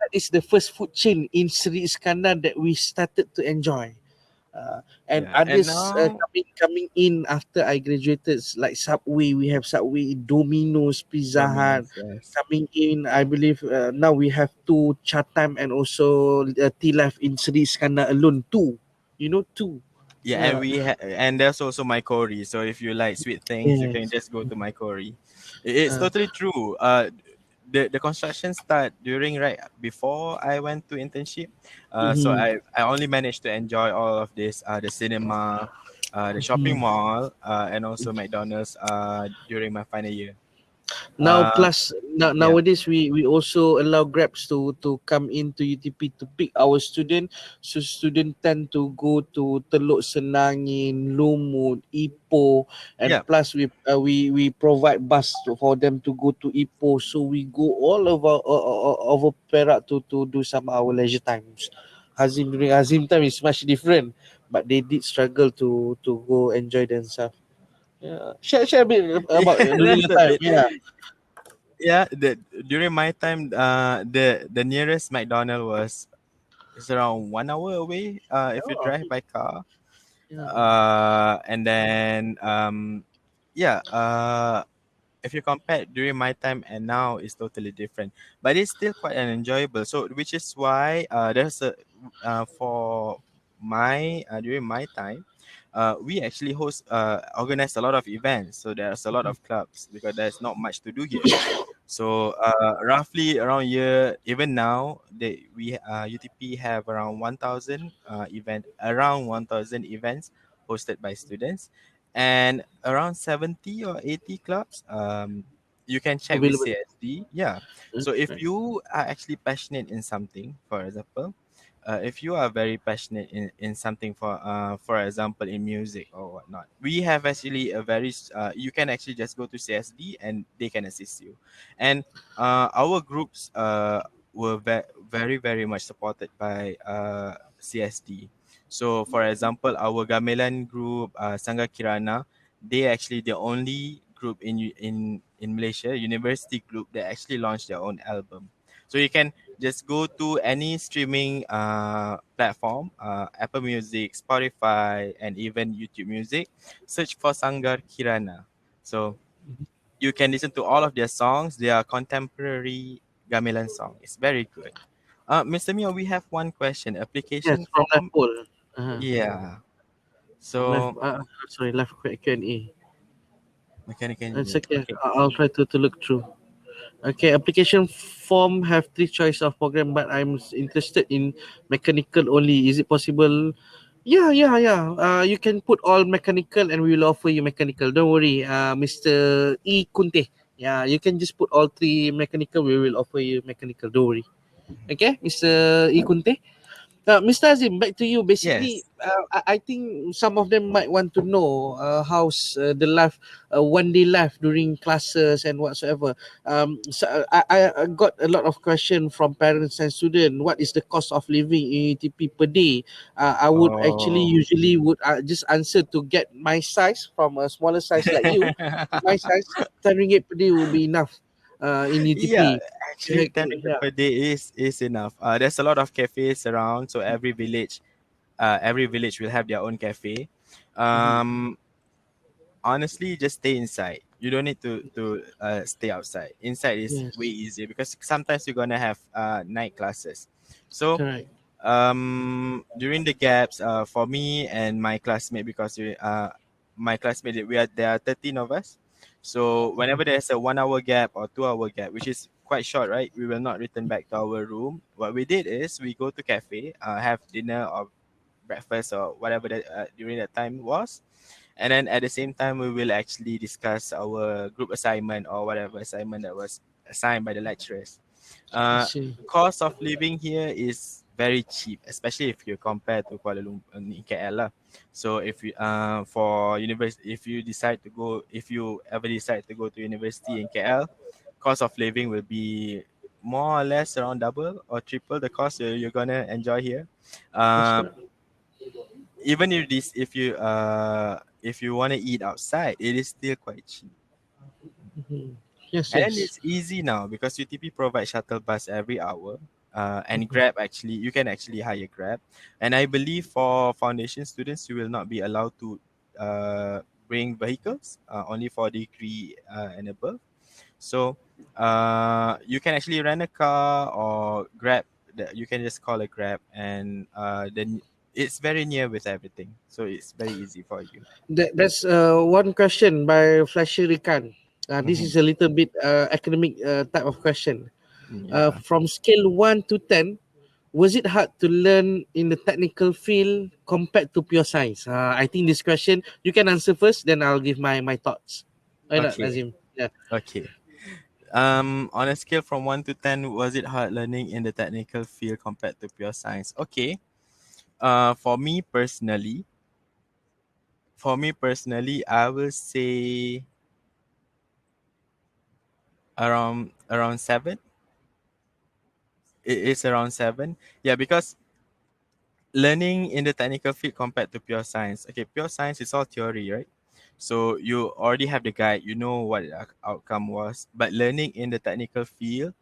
that is the first food chain in Sri Iskandar that we started to enjoy. And Yeah. And others now, coming in after I graduated, like Subway. We have Subway, Domino's, Pizza Hut Domino's, yes. coming in. I believe now we have two Chatham and also Tea Life in Sri Iskandar alone. Two, two. Yeah, and Uh, and there's also my Cory. So if you like sweet things, you can yes. just go to my Cory. It's Uh, totally true. The construction start during right before I went to internship. So mhm. I only managed to enjoy all of this, the cinema, the shopping Mhm. mall, and also McDonald's during my final year. Now Uh, plus yeah, nowadays we also allow grabs to come into UTP to pick our student. So student tend to go to Teluk Senangin, Lumut, Ipoh, and yeah, plus we provide bus for them to go to Ipoh. So we go all over Perak to do some our leisure times. Hazim during Hazim time is much different, but they did struggle to go enjoy themselves. Yeah, share a bit about yeah. during That's your a time. bit. Yeah. Yeah, during my time, the nearest McDonald was it's around 1 hour away. If you Oh, drive by car. yeah. And then yeah. If you compare during my time and now, it's totally different, but it's still quite an enjoyable. So which is why there's a for my during my time. We actually organize a lot of events, so there's a lot of clubs because there's not much to do here. So roughly around year, even now, UTP have around 1,000 around 1,000 events hosted by students, and around 70 or 80 clubs. You can check with Available. CSD. Yeah. Right, So if right. you are actually passionate in something, for example, if you are very passionate in something, for example in music or whatnot, we have actually a you can actually just go to CSD and they can assist you. And our groups were very very much supported by CSD. So for example, our gamelan group, Sangha Kirana, they actually the only group in Malaysia, university group, that actually launched their own album. So you can just go to any streaming platform, Apple Music, Spotify, and even YouTube Music. Search for Sanggar Kirana. So you can listen to all of their songs. They are contemporary gamelan song. It's very good. Mr. Mio, we have one question. Yes, Application from left form. pole. Yeah. Left. So Sorry, left Q&A. mechanical It's engineering. okay. Okay. I'll try to look through. Okay, application form have 3 choice of program, but I'm interested in mechanical only. Is it possible? Yeah. You can put all mechanical, and we will offer you mechanical. Don't worry, Mr. E Kunte. Yeah, you can just put all 3 mechanical. We will offer you mechanical. Don't worry. Okay, Mr. E Kunte. Mr. Azim, back to you. Basically, Yes. I think some of them might want to know how's the life, one day life during classes and whatsoever. So I got a lot of question from parents and students. What is the cost of living in UTP per day? I would actually Oh. usually would just answer to get my size from a smaller size like you. My size, 10 ringgit per day will be enough in Yeah, UTP. actually 10 ringgit Yeah. per day is enough. There's a lot of cafes around, so every village will have their own cafe. Mhm. Honestly, just stay inside. You don't need to stay outside. Inside is way Yes, easier because sometimes you're gonna have night classes. So correct. during the gaps, for me and my classmate, because my classmate, there are 13 of us. So whenever there's a 1 hour gap or 2 hour gap, which is quite short, right? We will not return back to our room. What we did is we go to cafe, have dinner or breakfast or whatever that during that time was, and then at the same time we will actually discuss our group assignment or whatever assignment that was assigned by the lecturers. I uh, see. Cost of living here is very cheap, especially if you compare to Kuala Lumpur in KL lah. So if you for university, if you ever decide to go to university in KL, cost of living will be more or less around double or triple the cost you're gonna enjoy here. That's uh, correct. Even if you want to eat outside, it is still quite cheap. Mhm. Yes, And then yes. it's easy now because UTP provides shuttle bus every hour. And Grab, actually, you can actually hire Grab. And I believe for foundation students, you will not be allowed to bring vehicles, only for degree and above. So you can actually rent a car or Grab. You can just call a Grab, and then it's very near with everything. So it's very easy for you. That's one question by Flashy Rikan. This Mhm. is a little bit academic type of question. Yeah. From scale 1 to 10, was it hard to learn in the technical field compared to pure science? I think this question, you can answer first, then I'll give my thoughts. Why not, Okay. Nazim? Yeah. Okay. On a scale from 1 to 10, was it hard learning in the technical field compared to pure science? Okay. For me personally, I will say around 7. It is around 7. Yeah, because learning in the technical field compared to pure science. Okay, pure science is all theory, right? So you already have the guide, you know what the outcome was. But learning in the technical field,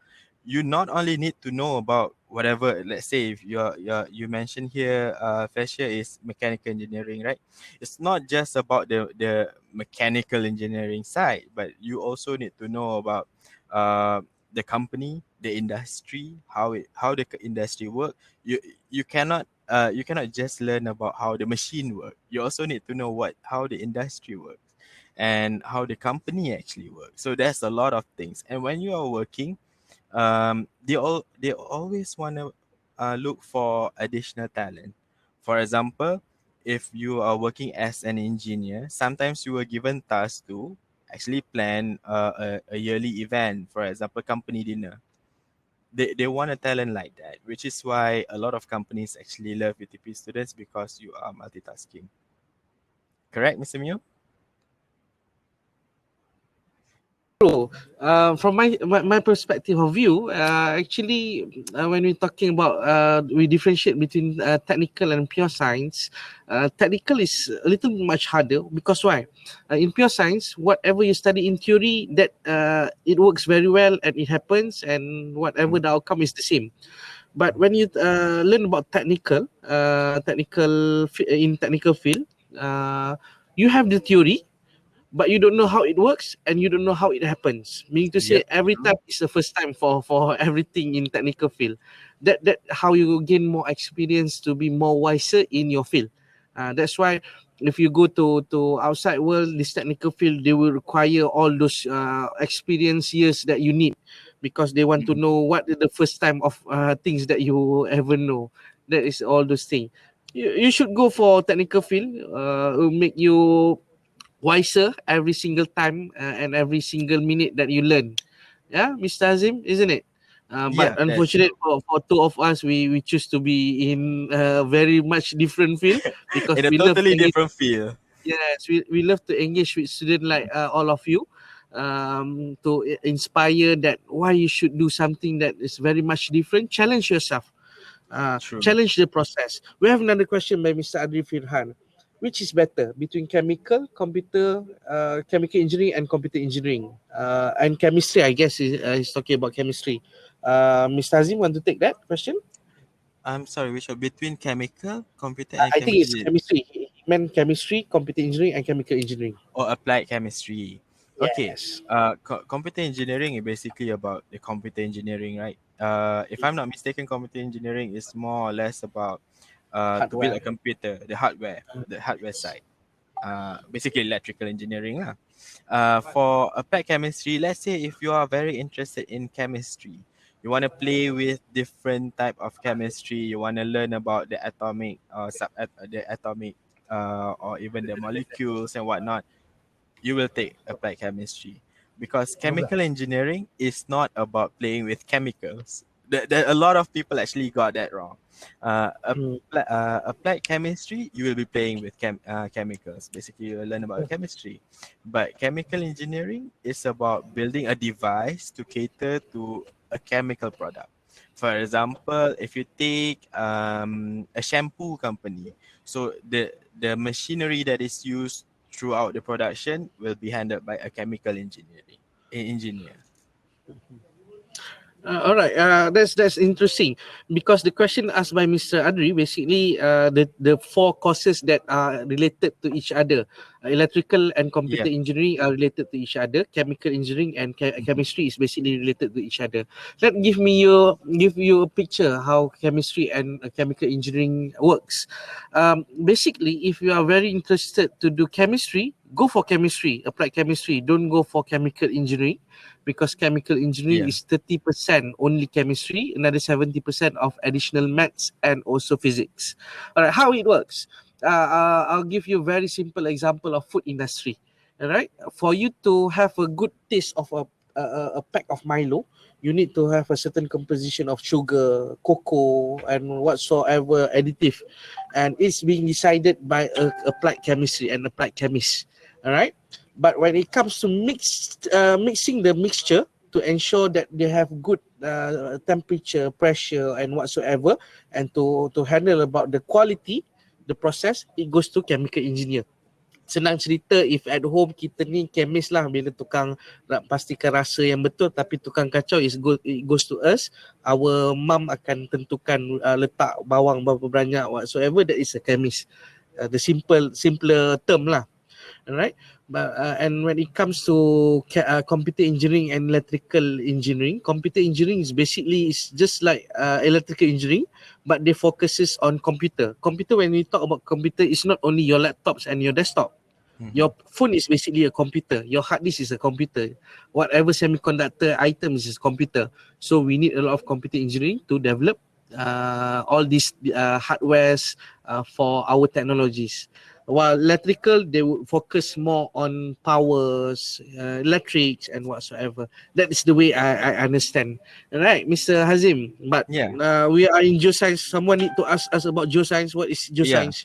you not only need to know about whatever. Let's say if you mentioned here, fascia is mechanical engineering, right? It's not just about the mechanical engineering side, but you also need to know about uh, the company, the industry, how the industry work. You cannot just learn about how the machine work. You also need to know how the industry works and how the company actually works. So there's a lot of things. And when you are working, they always want to look for additional talent. For example, if you are working as an engineer, sometimes you are given tasks to actually plan a yearly event, for example, company dinner. They want a talent like that, which is why a lot of companies actually love UTP students because you are multitasking. Correct, Mr. Mio? True. So, from my perspective of view, actually, when we're talking about we differentiate between technical and pure science. Technical is a little much harder because why? In pure science, whatever you study in theory, that it works very well and it happens, and whatever the outcome is the same. But when you learn about technical in technical field, you have the theory, but you don't know how it works and you don't know how it happens. Meaning to say, Yep. every time is the first time for everything in technical field. That how you gain more experience to be more wiser in your field. That's why if you go to outside world, this technical field, they will require all those experience years that you need, because they want to know what is the first time of things that you ever know. That is all those things. You should go for technical field. Will make you wiser every single time and every single minute that you learn. Yeah, Mr. Azim, isn't it? But Yeah, that's unfortunately true. for two of us, we choose to be in a very much different field because In a we love to totally engage. different field. Yes, we love to engage with students like all of you, to inspire that why you should do something that is very much different. Challenge yourself. True. Challenge the process. We have another question by Mr. Adri Firhan. Which is better between chemical engineering and computer engineering? And chemistry, I guess he's talking about chemistry. Mr. Azim, want to take that question? I'm sorry, which one? Between chemical, computer, and I think it's chemistry, chemistry. He meant chemistry, computer engineering, and chemical engineering. or applied chemistry? Okay. Yes. Computer engineering is basically about the computer engineering, right? If I'm not mistaken, computer engineering is more or less about to build a Hardware. computer, the hardware side. Basically electrical engineering lah. For applied chemistry, let's say if you are very interested in chemistry, you want to play with different type of chemistry, you want to learn about the atomic or even the molecules and whatnot, you will take applied chemistry, because chemical engineering is not about playing with chemicals. A lot of people actually got that wrong. Applied chemistry, you will be playing with chemicals. Basically, you will learn about chemistry. But chemical engineering is about building a device to cater to a chemical product. For example, if you take a shampoo company, so the machinery that is used throughout the production will be handled by a chemical engineer. All right, that's interesting, because the question asked by Mr. Adri basically the four courses that are related to each other. Electrical and computer Yeah. engineering are related to each other. Chemical engineering and chemistry is basically related to each other. Give you a picture how chemistry and chemical engineering works. Basically, if you are very interested to do chemistry, go for chemistry, applied chemistry. Don't go for chemical engineering, because chemical engineering Yeah. is 30% only chemistry, another 70% of additional maths and also physics. All right, how it works? I'll give you a very simple example of food industry. All right, for you to have a good taste of a pack of Milo, you need to have a certain composition of sugar, cocoa, and whatsoever additive, and it's being decided by applied chemistry and applied chemists. All right, but when it comes to mixing the mixture to ensure that they have good temperature, pressure, and whatsoever, and to handle about the quality, the process, it goes to chemical engineer. Senang cerita, if at home kita ni chemist lah, bila tukang nak pastikan rasa yang betul, tapi tukang kacau, it goes to us. Our mom akan tentukan letak bawang berapa banyak whatsoever. That is a chemist. The simpler term lah. Alright, but and when it comes to computer engineering and electrical engineering, computer engineering is basically just like electrical engineering, but they focuses on computer. Computer, when we talk about computer, it's not only your laptops and your desktop. Your phone is basically a computer. Your hard disk is a computer. Whatever semiconductor items is computer. So we need a lot of computer engineering to develop all these hardwares for our technologies. While electrical, they would focus more on powers, electrics, and whatsoever. That is the way I understand. All right, Mr. Hazim. But we are in geoscience. Someone need to ask us about geoscience. What is geoscience?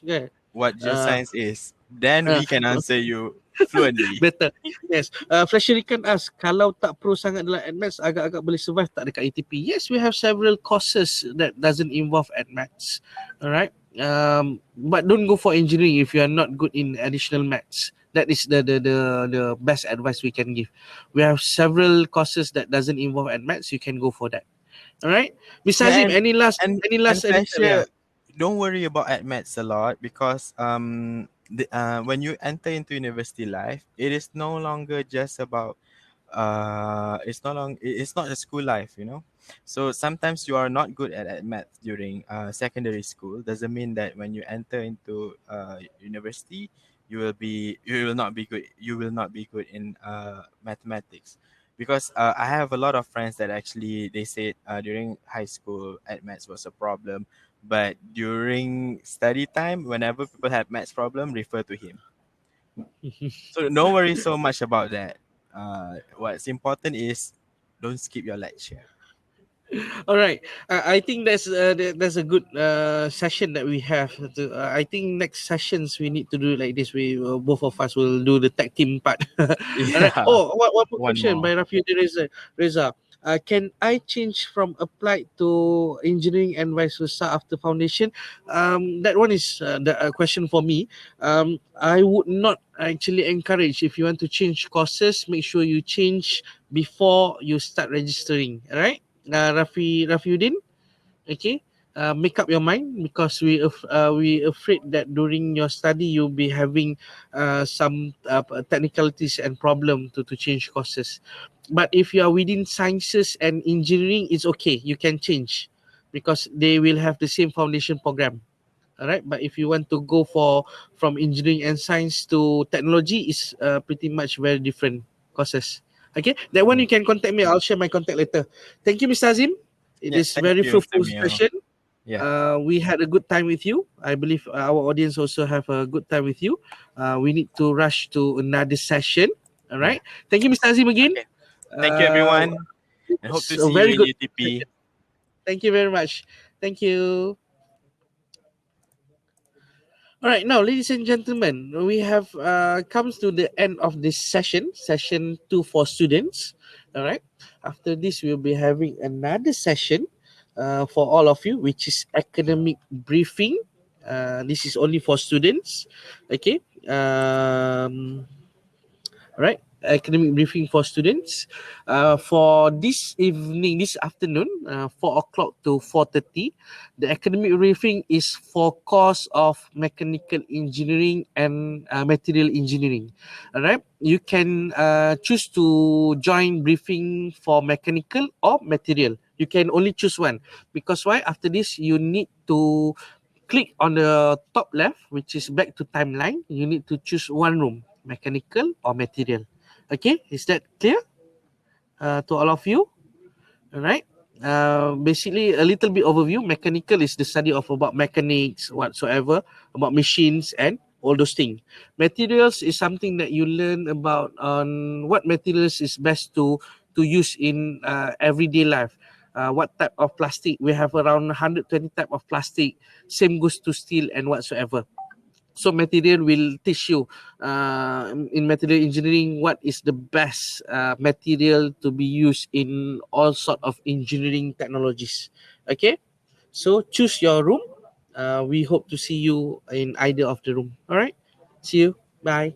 What geoscience is. Then we can answer you fluently. Better. Yes. Flasherikan ask, kalau tak pro sangat dalam AdMaths, agak-agak boleh survive tak dekat ATP? Yes, we have several courses that doesn't involve AdMaths. Alright. But don't go for engineering if you are not good in additional maths. That is the best advice we can give. We have several courses that doesn't involve AdMaths. You can go for that. Alright. Miss Hazim, Yeah, any last and anything? Flasher, don't worry about AdMaths a lot because when you enter into university life, it is no longer just about it's not a school life, you know. So sometimes you are not good at math during secondary school. Doesn't mean that when you enter into university you will not be good in mathematics, because I have a lot of friends that actually they said during high school maths was a problem, but during study time, whenever people have maths problem, refer to him. So don't worry so much about that. What's important is don't skip your lecture. All right. I think that's a good session that we have. I think next sessions we need to do it like this. We both of us will do the tag team part. All right. Yeah. Oh, one more One question more. by Rafiuddin Reza. Can I change from applied to engineering and vice versa after foundation? That one is the question for me. I would not actually encourage, if you want to change courses, make sure you change before you start registering. All right. Rafiuddin, okay, make up your mind, because we afraid that during your study you'll be having some technicalities and problem to change courses. But if you are within sciences and engineering, it's okay, you can change because they will have the same foundation program. All right, but if you want to go from engineering and science to technology, is pretty much very different courses. Okay, that one you can contact me. I'll share my contact later. Thank you, Mr. Azim. It Yeah, is thank very you, fruitful Mr. Mio. session. Yeah. We had a good time with you. I believe our audience also have a good time with you. We need to rush to another session. All right. Thank you, Mr. Azim, again. Okay. Thank you, everyone, and hope It's to a see you very in good UTP. session. Thank you very much. Thank you. All right, now, ladies and gentlemen, we have comes to the end of this session 2 for students. All right. After this, we'll be having another session for all of you, which is academic briefing. This is only for students. Okay. Right, academic briefing for students. For this evening, this afternoon, 4 o'clock to 4:30, the academic briefing is for course of mechanical engineering and material engineering. All right, you can choose to join briefing for mechanical or material. You can only choose one, because why? After this, you need to click on the top left, which is back to timeline. You need to choose one room, mechanical or material. Okay, is that clear to all of you? All right. Basically, a little bit overview. Mechanical is the study of about mechanics, whatsoever, about machines and all those things. Materials is something that you learn about on what materials is best to use in everyday life. What type of plastic? We have around 120 type of plastic. Same goes to steel and whatsoever. So material will teach you in material engineering what is the best material to be used in all sort of engineering technologies. Okay, so choose your room. We hope to see you in either of the room. All right, see you. Bye.